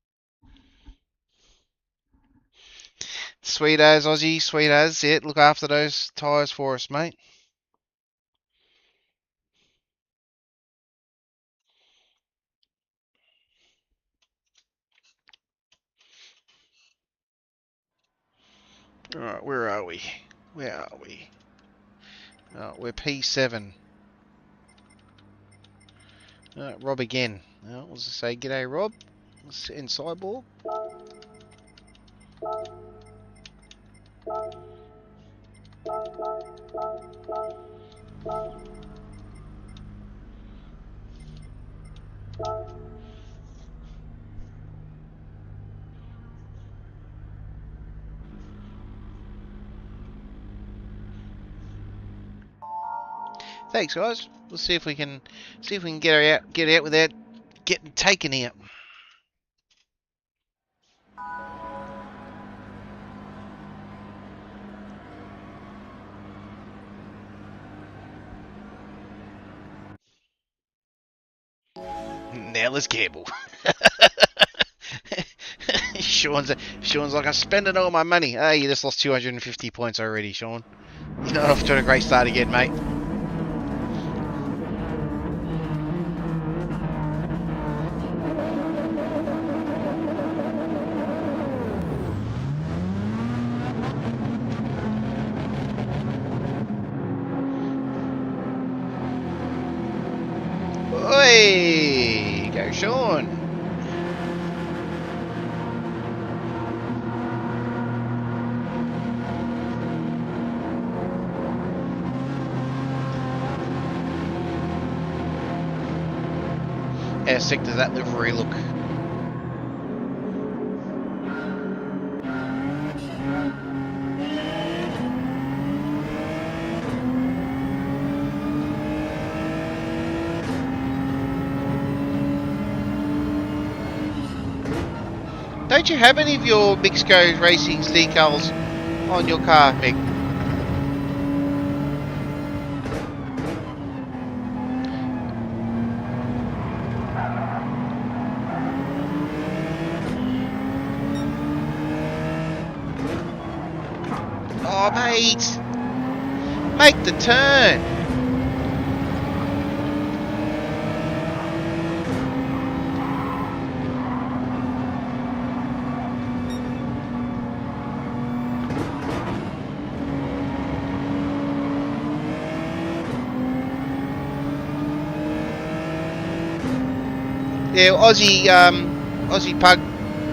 Sweet as Aussie, sweet as. Yeah, look after those tyres for us, mate. Alright, where are we? Where are we? Oh, we're P7. Rob again. Let's just say g'day, Rob. In Cyborg. Thanks, guys. Let's see if we can get out without getting taken out. Now let's gamble. Sean's like, I'm spending all my money. Hey, you just lost 250 points already, Sean. You're not off to a great start again, mate. Oi! Go, Sean! How sick does that livery look? Don't you have any of your Mixco Racing's decals on your car, Mick? Oh, mate! Make the turn! Yeah, Aussie Pug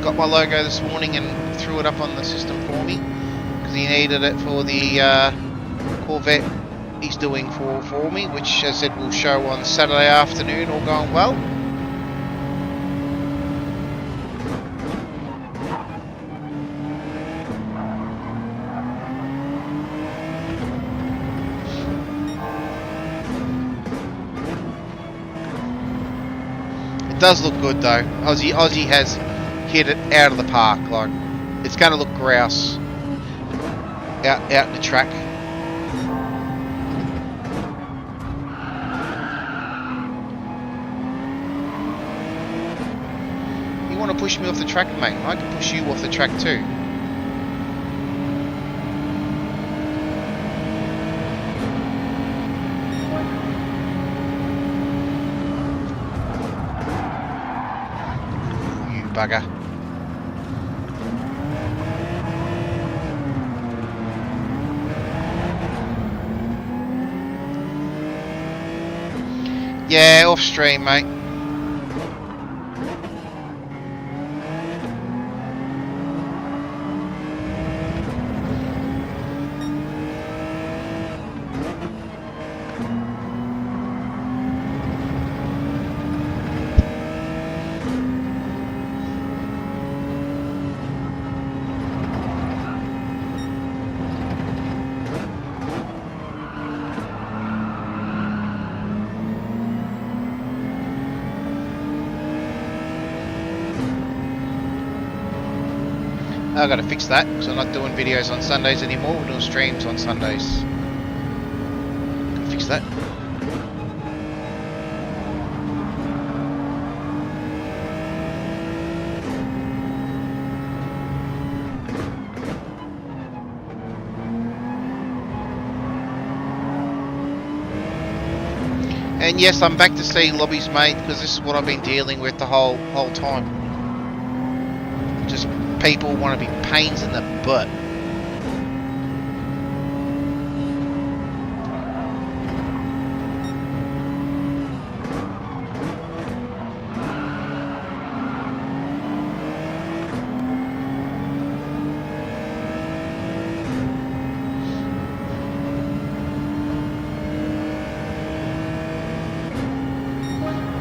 got my logo this morning and threw it up on the system for me because he needed it for the Corvette he's doing for me, which as I said will show on Saturday afternoon, all going well. It does look good though. Aussie has hit it out of the park. Like, it's going to look grouse out in the track. You want to push me off the track, mate? I can push you off the track too. Bugger. Yeah, off stream, mate. I gotta fix that, because I'm not doing videos on Sundays anymore. We're doing streams on Sundays. Gotta fix that. And yes, I'm back to see lobbies, mate, because this is what I've been dealing with the whole time. Just people want to be pains in the butt.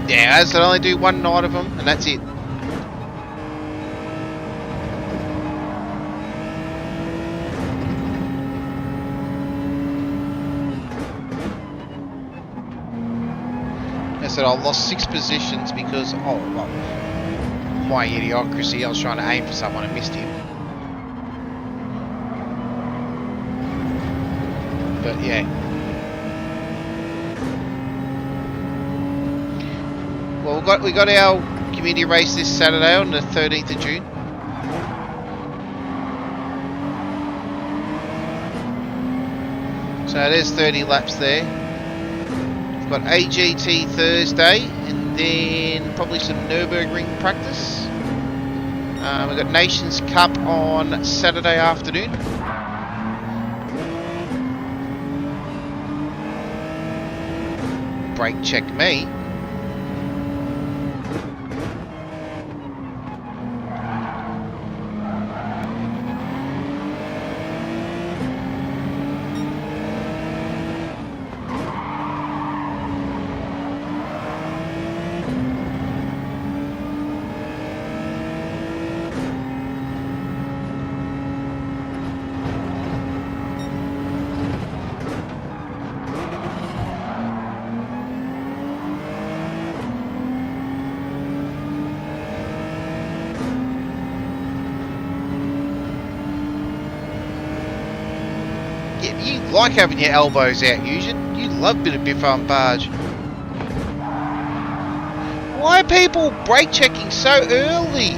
Yeah, as I only do one night of them, and that's it. I said I lost 6 positions because, oh, well, my idiocracy. I was trying to aim for someone and missed him. But yeah. Well, we got our community race this Saturday on the 13th of June. So there's 30 laps there. We've got AGT Thursday, and then probably some Nürburgring practice. We've got Nations Cup on Saturday afternoon. Brake check me. You like having your elbows out, Eugen. You love a bit of biff on barge. Why are people brake checking so early?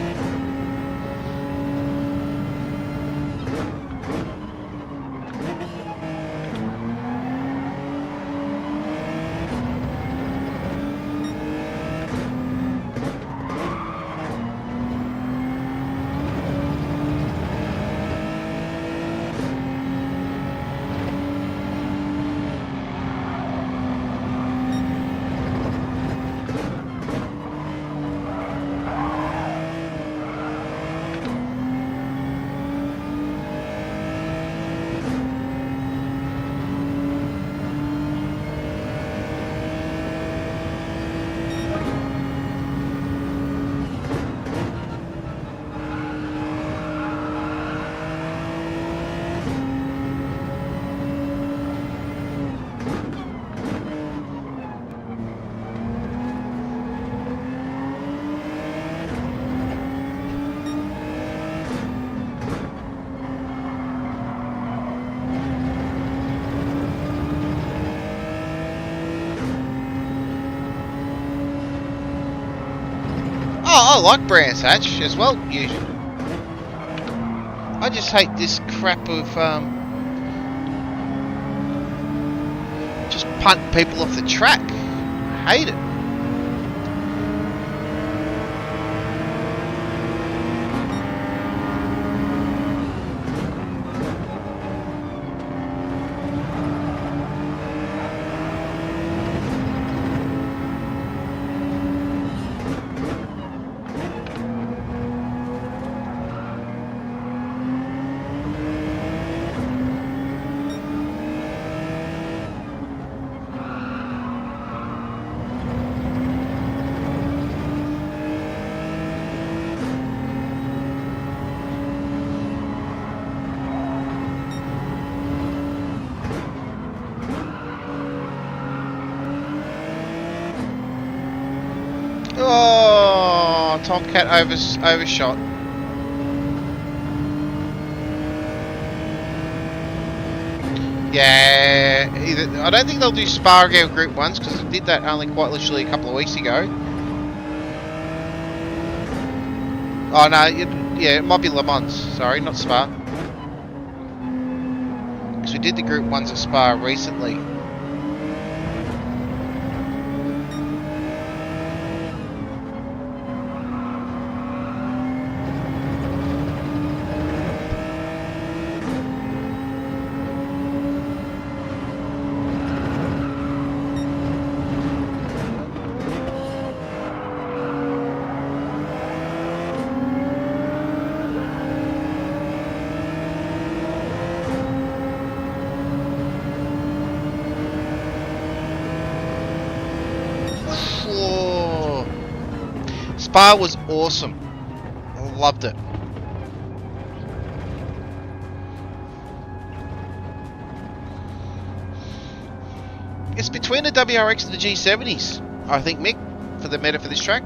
Oh, I like Brands Hatch as well, usually. I just hate this crap of just punting people off the track. Hate it. Oh, Tomcat overshot. Yeah, I don't think they'll do Spa again Group 1s because they did that only quite literally a couple of weeks ago. Oh no, yeah, it might be Le Mans. Sorry, not Spa. Because we did the Group 1s at Spa recently. Whoa. Spa was awesome. I loved it. It's between the WRX and the G70s, I think, Mick, for the meta for this track.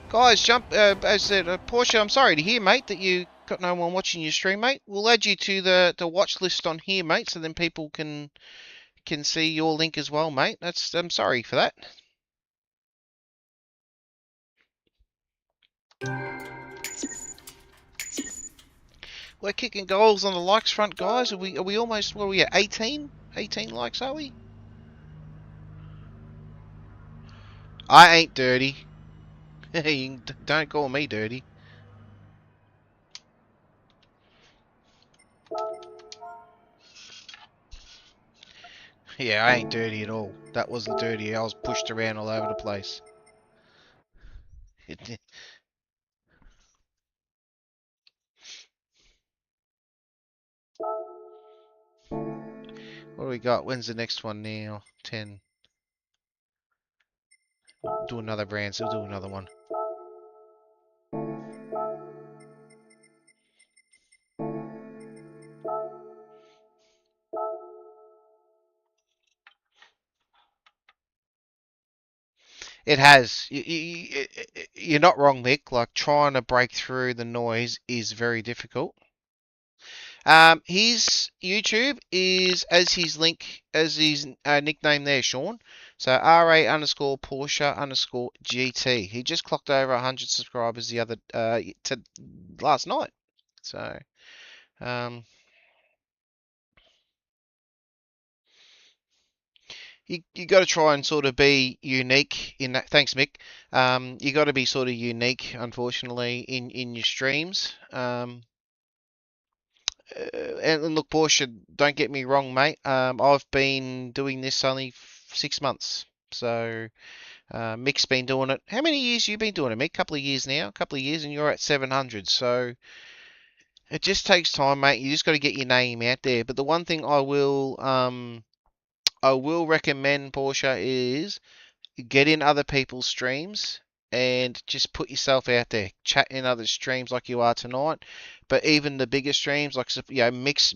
Guys, jump. As I said, Porsche, I'm sorry to hear, mate, that you got no one watching your stream, mate. We'll add you to the watch list on here, mate, so then people can see your link as well, mate. I'm sorry for that. We're kicking goals on the likes front, guys. Are we almost, what are we at, 18? 18 likes, are we? I ain't dirty. Don't call me dirty. Yeah, I ain't dirty at all. That wasn't dirty. I was pushed around all over the place. What do we got? When's the next one now? 10. Do another brand, so we'll do another one. It has. You're not wrong, Mick. Like, trying to break through the noise is very difficult. His YouTube is as his link, as his nickname there, Sean. So RA underscore Porsche underscore GT. He just clocked over 100 subscribers the other last night. So you got to try and sort of be unique in that. Thanks, Mick. You got to be sort of unique, unfortunately, in your streams. And look, Porsche, don't get me wrong, mate. I've been doing this only 6 months. So Mick's been doing it. How many years you been doing it, Mick? Couple of years now. A couple of years, and you're at 700. So it just takes time, mate. You just got to get your name out there. But the one thing I will recommend, Porsche, is get in other people's streams and just put yourself out there. Chat in other streams like you are tonight. But even the bigger streams, like mix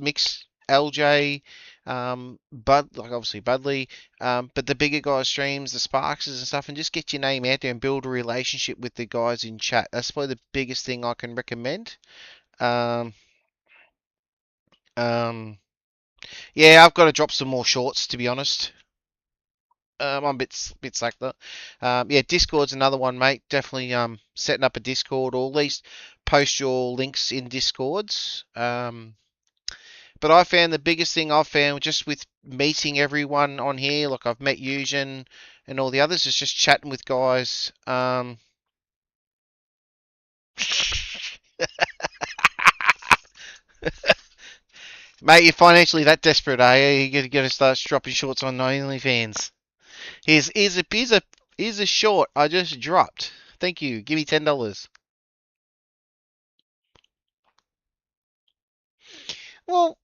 LJ, Bud, like obviously Budley, but the bigger guys streams, the Sparkses and stuff, and just get your name out there and build a relationship with the guys in chat. That's probably the biggest thing I can recommend. Um, um, yeah, I've got to drop some more shorts to be honest. I'm a bit slack though. Yeah, Discord's another one, mate. Definitely setting up a Discord or at least post your links in Discords. But I found the biggest thing I've found just with meeting everyone on here, like I've met Eugen and all the others, is just chatting with guys. Mate, you're financially that desperate, eh? You're gonna start dropping shorts on OnlyFans. Here's a short I just dropped. Thank you. Give me $10. Well,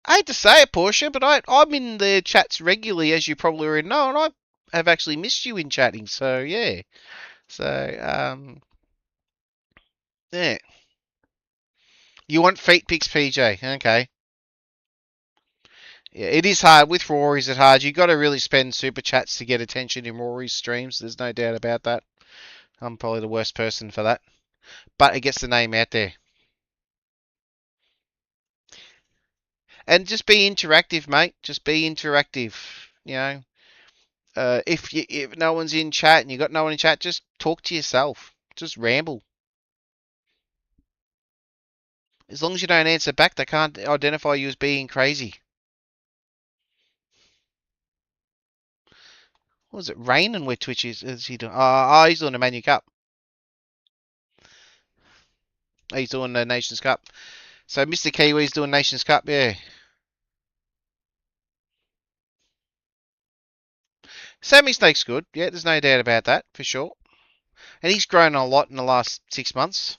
I hate to say it, Portia, but I'm in the chats regularly, as you probably already know, and I have actually missed you in chatting. So yeah, so yeah. You want feet pics, PJ? Okay. Yeah, it is hard with Rory's. It's hard. You got to really spend super chats to get attention in Rory's streams. There's no doubt about that. I'm probably the worst person for that. but it gets the name out there. And just be interactive, mate. Just be interactive. You know, if no one's in chat and you got no one in chat, just talk to yourself. Just ramble. As long as you don't answer back, they can't identify you as being crazy. What was it? Rain and where Twitch is he doing? He's doing the Manu Cup. He's doing the Nations Cup. So Mr. Kiwi's doing Nations Cup, yeah. Sammy Snake's good. Yeah, there's no doubt about that, for sure. And he's grown a lot in the last 6 months.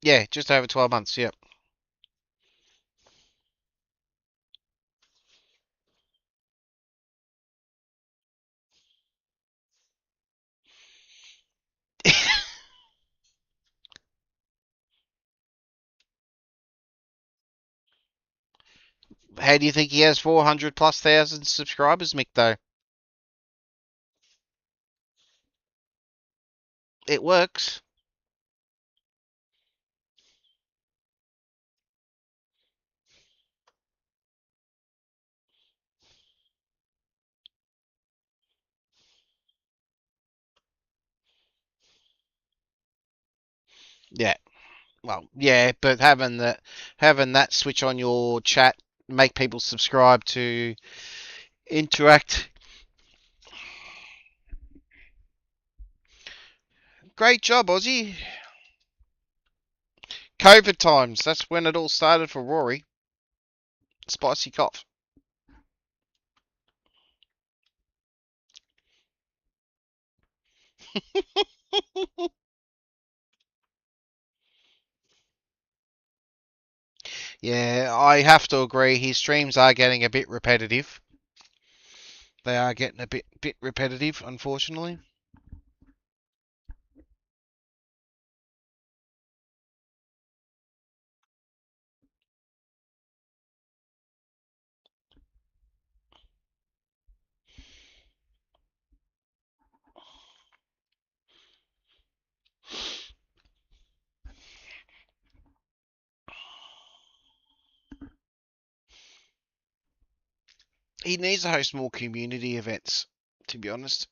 Yeah, just over 12 months, yep. How do you think he has 400 plus thousand subscribers, Mick, though? It works. Yeah. Well, yeah, but having that switch on your chat, make people subscribe to interact. Great job, Aussie. COVID times. That's when it all started for Rory. Spicy cough. Yeah, I have to agree. His streams are getting a bit repetitive. They are getting a bit repetitive, unfortunately. He needs to host more community events, to be honest.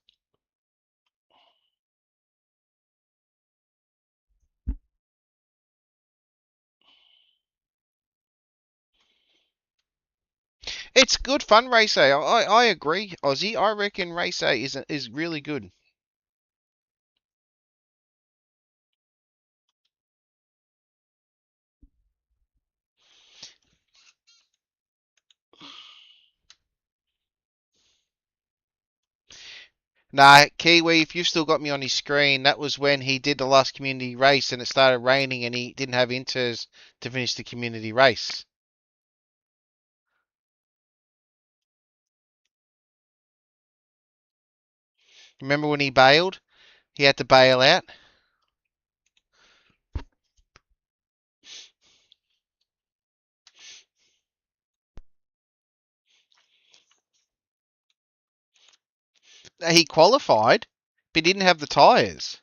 It's good fun, Race A. I agree, Aussie. I reckon Race A is really good. Nah, Kiwi, if you've still got me on his screen, that was when he did the last community race and it started raining and he didn't have inters to finish the community race. Remember when he bailed? He had to bail out. He qualified, but he didn't have the tyres,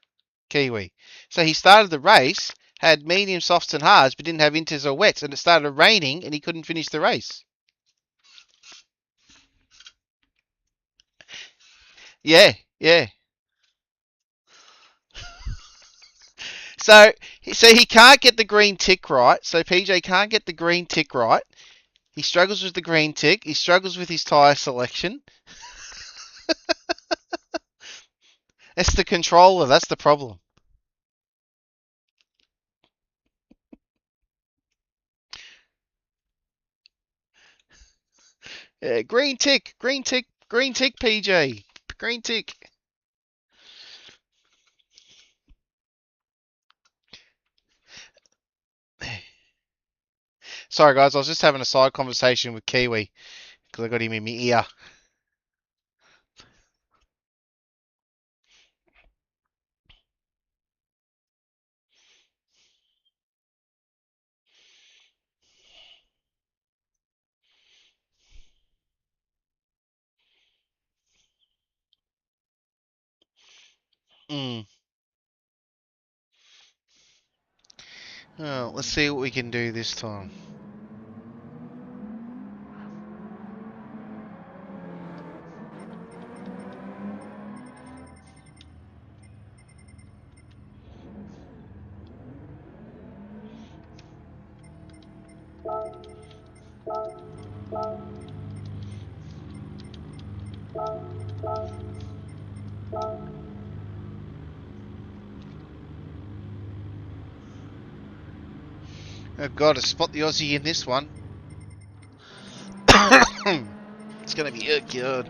Kiwi. So he started the race, had medium, softs, and hards, but didn't have inters or wets, and it started raining and he couldn't finish the race. Yeah, yeah. So he can't get the green tick right. So PJ can't get the green tick right. He struggles with the green tick. He struggles with his tyre selection. It's the controller. That's the problem. Yeah, green tick, green tick, green tick, PJ. Green tick. Sorry, guys. I was just having a side conversation with Kiwi because I got him in my ear. Mm. Oh, let's see what we can do this time. I've got to spot the Aussie in this one. It's going to be good.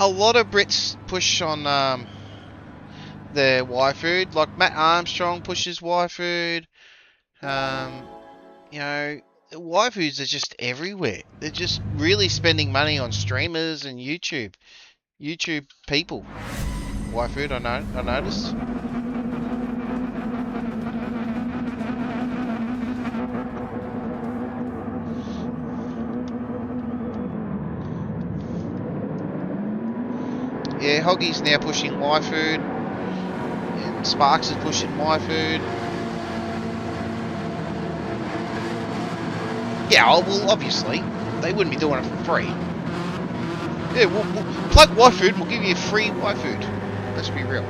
A lot of Brits push on their Y food. Like Matt Armstrong pushes Y food. You know, Y foods are just everywhere. They're just really spending money on streamers and YouTube people. Y food, I noticed. Yeah, Hoggy's now pushing Y food. And Sparks is pushing Y food. Yeah, well, obviously, they wouldn't be doing it for free. Yeah, we'll plug Y food and we'll give you free Y food. Let's be real.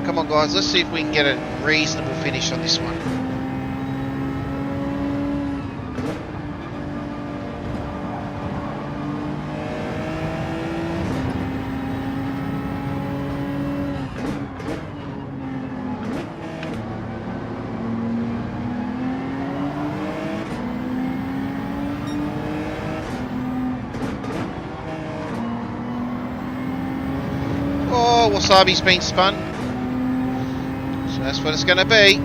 Come on, guys. Let's see if we can get a reasonable finish on this one. Oh, Wasabi's been spun. So that's what it's going to be.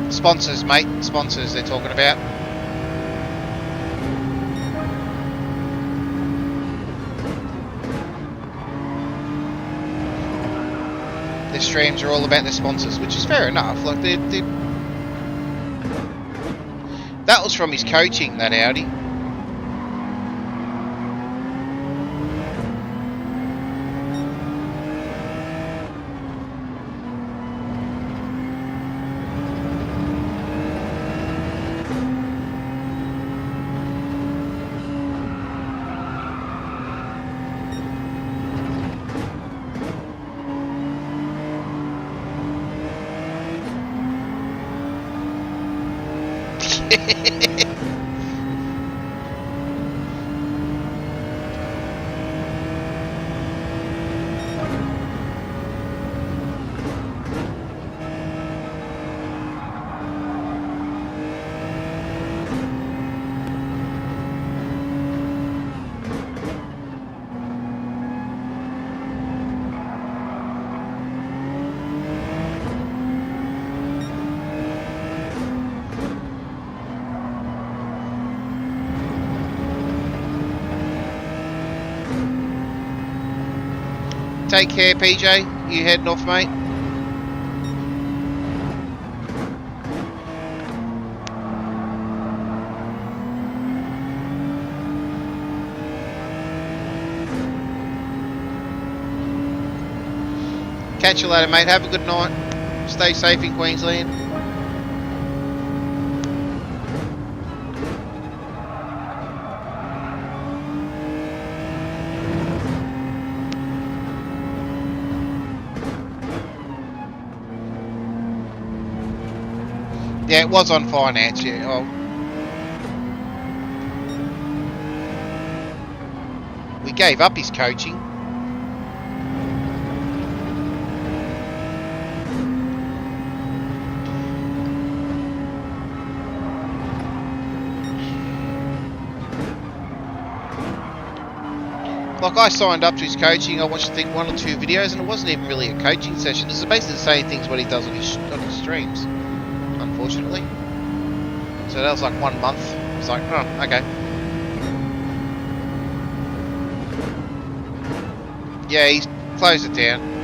Sponsors, mate. Sponsors they're talking about. Their streams are all about their sponsors, which is fair enough. Like they that was from his coaching, that Audi. Take care, PJ. You heading off, mate? Catch you later, mate. Have a good night. Stay safe in Queensland. Yeah, it was on finance, yeah. Oh. We gave up his coaching. Like, I signed up to his coaching, I watched, I think, 1 or 2 videos, and it wasn't even really a coaching session. It's basically the same things what he does on his streams, unfortunately. So that was like 1 month. I was like, oh, okay. Yeah, he's closed it down.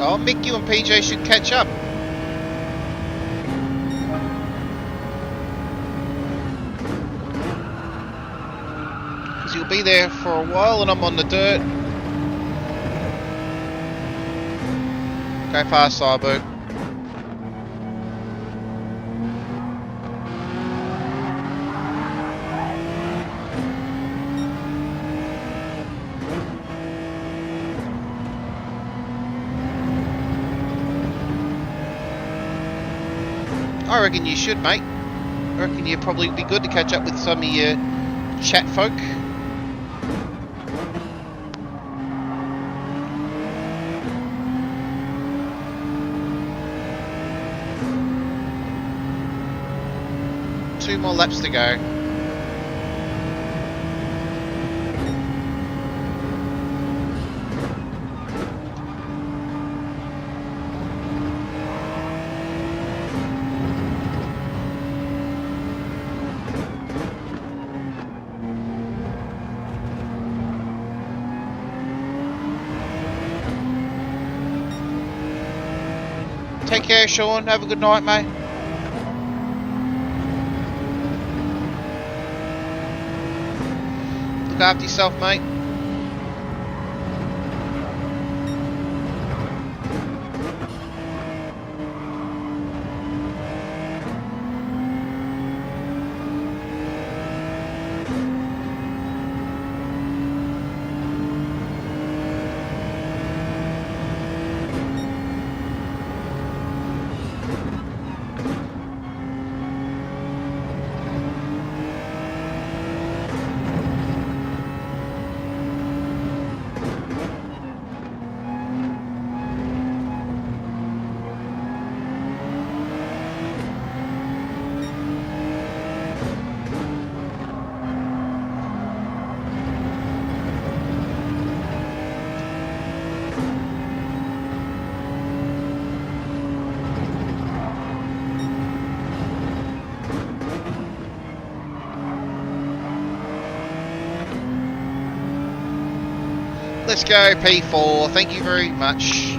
Oh, Mick, you and PJ should catch up. Because you'll be there for a while and I'm on the dirt. Go fast, Cyborg. I reckon you should, mate. I reckon you'd probably be good to catch up with some of your chat folk. Two more laps to go. Take care, Sean. Have a good night, mate. Look after yourself, mate. Let's go, P4. Thank you very much.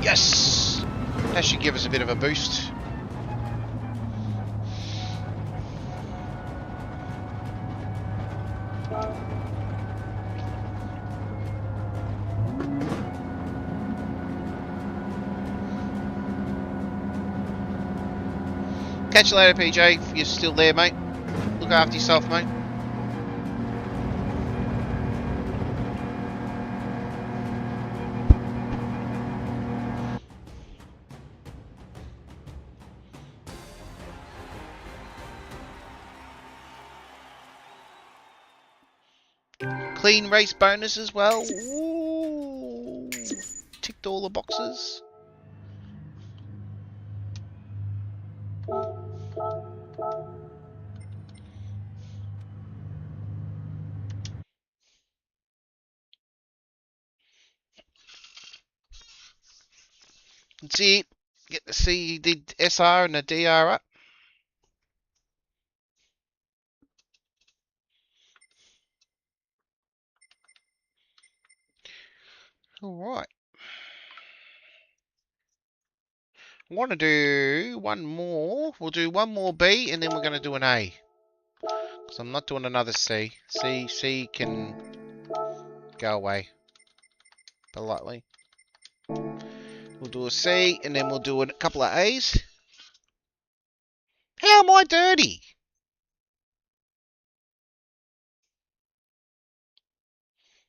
Yes! That should give us a bit of a boost. Catch you later, PJ, if you're still there, mate. Look after yourself, mate. Clean race bonus as well. Ooh. Ticked all the boxes. That's it. Get to see you did SR and the DR up. Alright. I want to do one more. We'll do one more B and then we're going to do an A. Because I'm not doing another C. C can go away. Politely. We'll do a C and then we'll do a couple of A's. How am I dirty?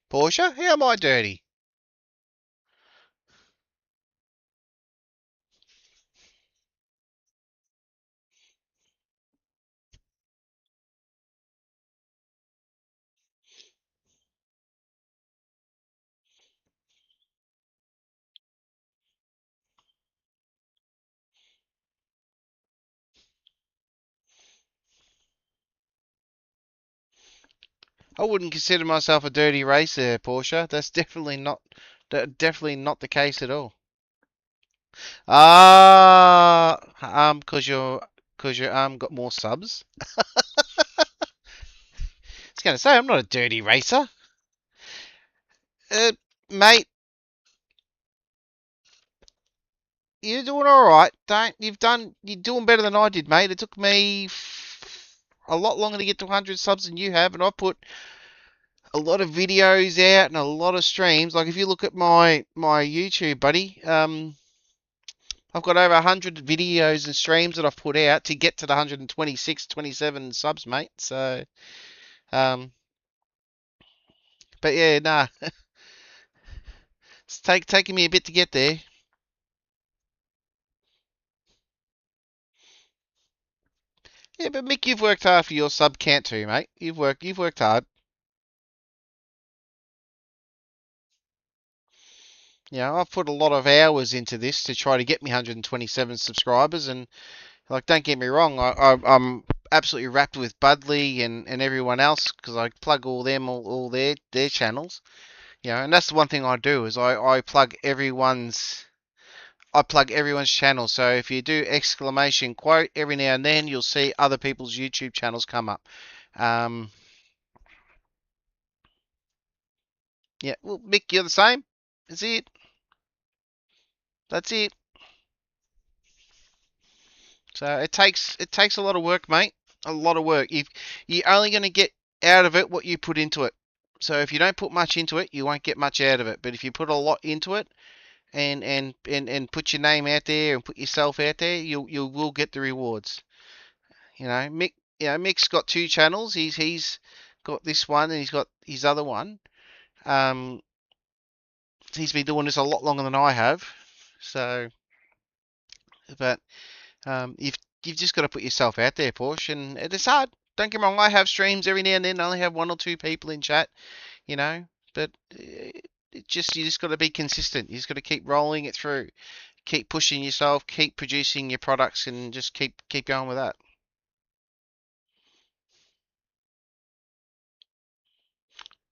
Porsche, how am I dirty? I wouldn't consider myself a dirty racer, Porsche. That's definitely not the case at all. Cause your got more subs. I was gonna say I'm not a dirty racer. Mate, you're doing all right. You're doing better than I did, mate. It took me a lot longer to get to 100 subs than you have, and I put a lot of videos out and a lot of streams. Like if you look at my YouTube, buddy, I've got over 100 videos and streams that I've put out to get to the 126, 27 subs, mate. So, but yeah, nah, it's taking me a bit to get there. Yeah, but Mick, you've worked hard for your sub count too, mate. You've worked hard. Yeah, I've put a lot of hours into this to try to get me 127 subscribers, and like, don't get me wrong, I'm absolutely wrapped with Budley and everyone else because I plug all their channels. You know, and that's the one thing I do is I plug everyone's channel. So if you do exclamation quote every now and then, you'll see other people's YouTube channels come up. Yeah, well, Mick, you're the same. That's it. That's it. So it takes a lot of work, mate. A lot of work. You're only going to get out of it what you put into it. So if you don't put much into it, you won't get much out of it. But if you put a lot into it and put your name out there and put yourself out there, you will get the rewards. You know, Mick's got two channels. He's got this one and he's got his other one. Um, he's been doing this a lot longer than I have. So, but you've just got to put yourself out there, Porsche, and it's hard. Don't get me wrong. I have streams every now and then. I only have one or two people in chat, you know, but you just got to be consistent. You just got to keep rolling it through, keep pushing yourself, keep producing your products, and just keep going with that.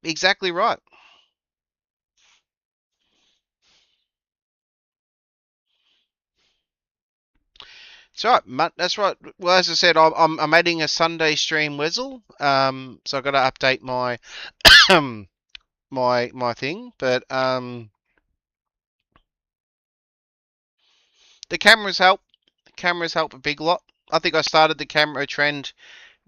Exactly right. That's right. That's right. Well, as I said, I'm adding a Sunday stream Weasel. So I've got to update my my thing. But the cameras help. Cameras help a big lot. I think I started the camera trend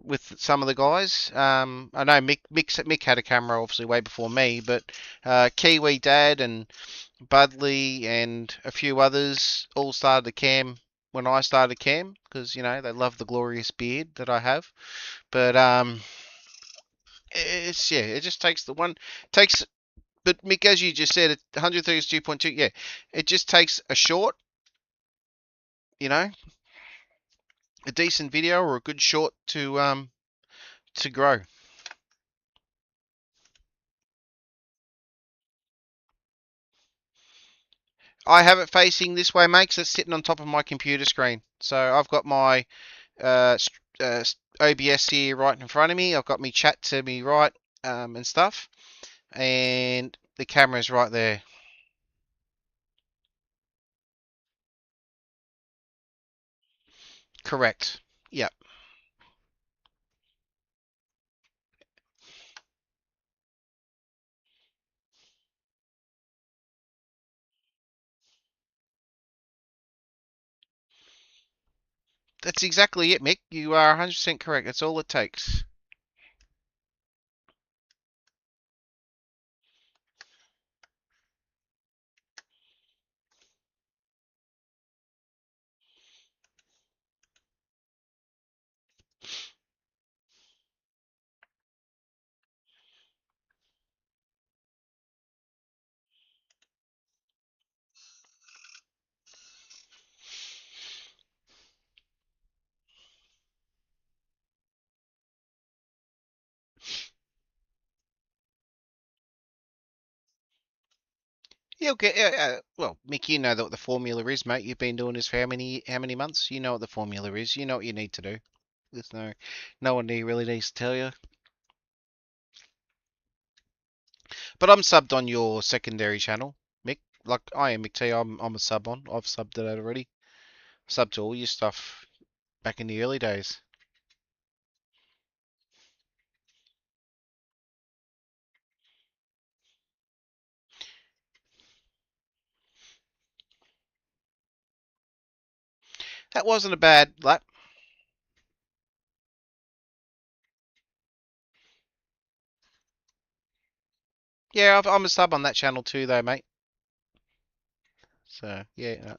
with some of the guys. I know Mick had a camera obviously way before me, but Kiwi Dad and Budley and a few others all started the cam when I started cam because they love the glorious beard that I have. But it just takes the one takes. But Mick, as you just said, 132.2. Yeah, it just takes a short, you know, a decent video or a good short to grow. I have it facing this way, mate, 'cause it's sitting on top of my computer screen. So I've got my uh, OBS here right in front of me. I've got me chat to me right and stuff, and the camera's right there. Correct. Yep. That's exactly it, Mick. You are 100% correct. That's all it takes. Yeah, okay. Well, Mick, you know what the formula is, mate. You've been doing this for how many months? You know what the formula is. You know what you need to do. There's no one really needs to tell you. But I'm subbed on your secondary channel, Mick. Like I am Mick T. I'm a sub on. I've subbed to that already. Subbed to all your stuff back in the early days. That wasn't a bad lap. Yeah, I'm a sub on that channel too, though, mate. So yeah.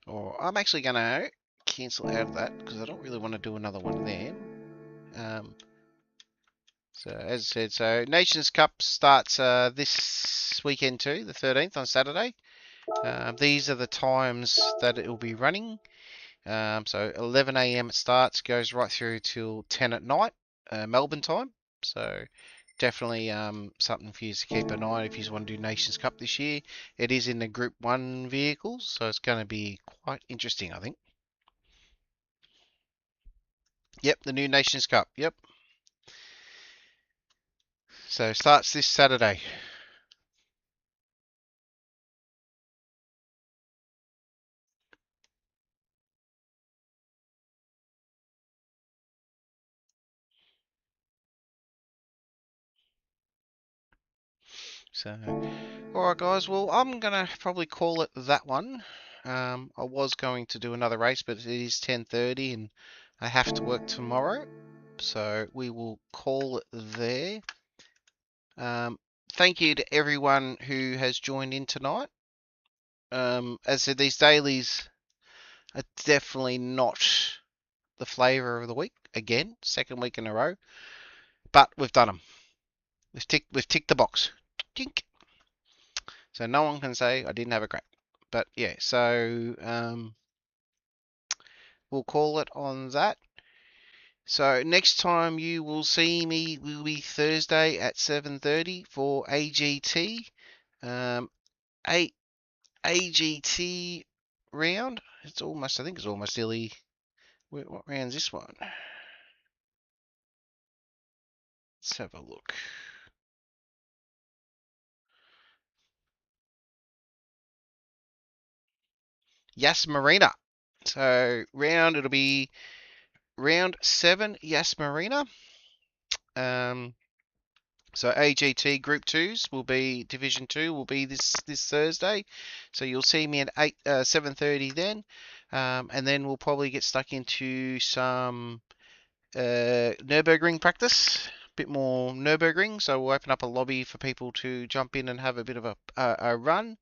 Or I'm actually gonna cancel out of that because I don't really want to do another one of them. So as I said, so Nations Cup starts this weekend too, the 13th on Saturday. These are the times that it will be running. So 11 a.m. it starts, goes right through till 10 at night, Melbourne time. So definitely something for you to keep an eye on if you want to do Nations Cup this year. It is in the Group 1 vehicles, so it's going to be quite interesting, I think. Yep, the new Nations Cup. Yep. So starts this Saturday. So, alright guys, well I'm gonna probably call it that one. I was going to do another race, but it is 10:30 and I have to work tomorrow. So we will call it there. Thank you to everyone who has joined in tonight. As I said, these dailies are definitely not the flavour of the week. Again, second week in a row, but we've done them. We've ticked the box. Jink. So no one can say I didn't have a crack. But yeah, so we'll call it on that. So next time you will see me will be Thursday at 7:30 for AGT. A AGT round. It's almost, I think it's almost silly. What round's this one? Let's have a look. Yas Marina. So it'll be round 7, Yas Marina. So AGT Group 2s will be Division 2 will be this Thursday. So you'll see me at 7:30 then. And then we'll probably get stuck into some Nürburgring practice. Bit more Nürburgring, so we'll open up a lobby for people to jump in and have a bit of a run.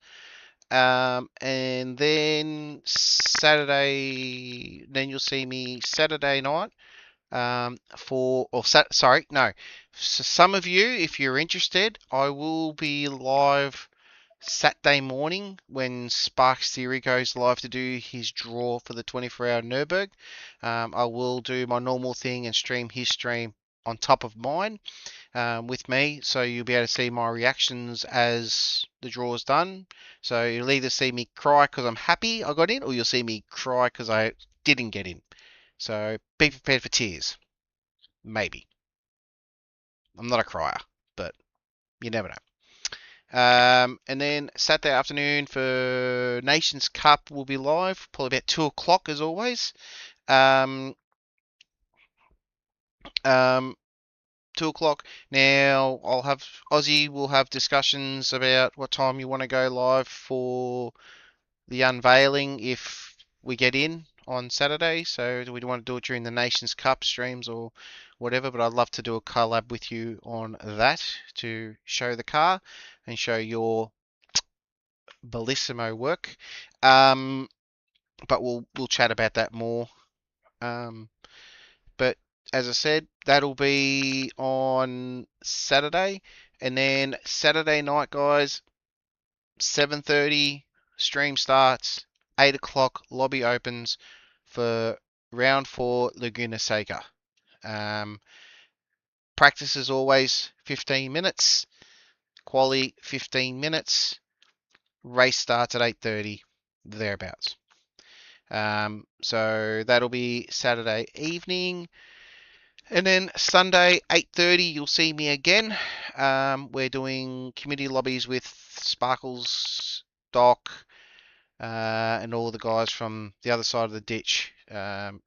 And then Saturday, then you'll see me Saturday night sorry, no. So some of you, if you're interested, I will be live Saturday morning when Sparks Theory goes live to do his draw for the 24-hour Nürburg. I will do my normal thing and stream his stream on top of mine with me, so you'll be able to see my reactions as the draw is done. So you'll either see me cry because I'm happy I got in, or you'll see me cry because I didn't get in. So be prepared for tears. Maybe. I'm not a crier, but you never know. And then Saturday afternoon for Nations Cup will be live, probably about 2 o'clock as always. Um, um, 2 o'clock. Now Aussie will have discussions about what time you want to go live for the unveiling if we get in on Saturday. So do we want to do it during the Nations Cup streams or whatever? But I'd love to do a collab with you on that to show the car and show your bellissimo work. But we'll chat about that more. But as I said, that'll be on Saturday, and then Saturday night, guys, 7:30 stream starts, 8 o'clock lobby opens for round 4 Laguna Seca. Practice is always 15 minutes, quali 15 minutes, race starts at 8:30, thereabouts. So that'll be Saturday evening. And then Sunday, 8:30, you'll see me again. We're doing community lobbies with Sparkles, Doc, and all the guys from the other side of the ditch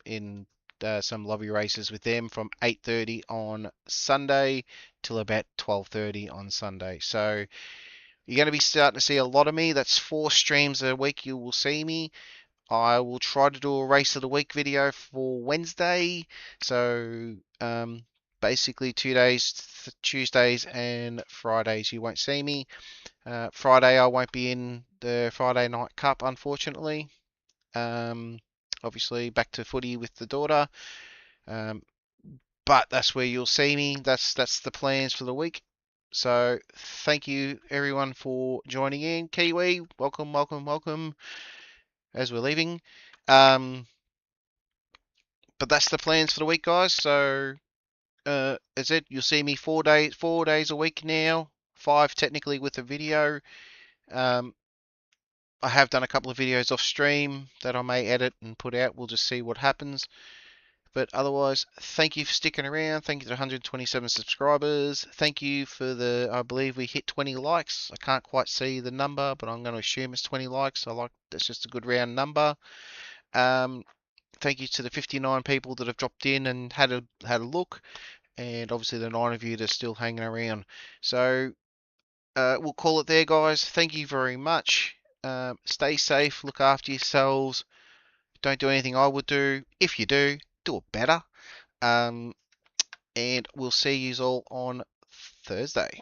in some lobby races with them from 8:30 on Sunday till about 12:30 on Sunday. So you're going to be starting to see a lot of me. That's 4 streams a week you will see me. I will try to do a race of the week video for Wednesday. So basically 2 days, Tuesdays and Fridays you won't see me. Friday I won't be in the Friday Night Cup, unfortunately. Obviously back to footy with the daughter. But that's where you'll see me. That's the plans for the week. So thank you everyone for joining in. Kiwi, welcome, welcome, welcome as we're leaving. But that's the plans for the week, guys. So as it, you'll see me 4 days a week now. 5 technically with the video. I have done a couple of videos off stream that I may edit and put out. We'll just see what happens. But otherwise, thank you for sticking around. Thank you to 127 subscribers. Thank you for I believe we hit 20 likes. I can't quite see the number, but I'm going to assume it's 20 likes. That's just a good round number. Thank you to the 59 people that have dropped in and had a look, and obviously the 9 of you that are still hanging around. So we'll call it there, guys. Thank you very much. Stay safe, look after yourselves. Don't do anything I would do. If you do it better. And we'll see you all on Thursday.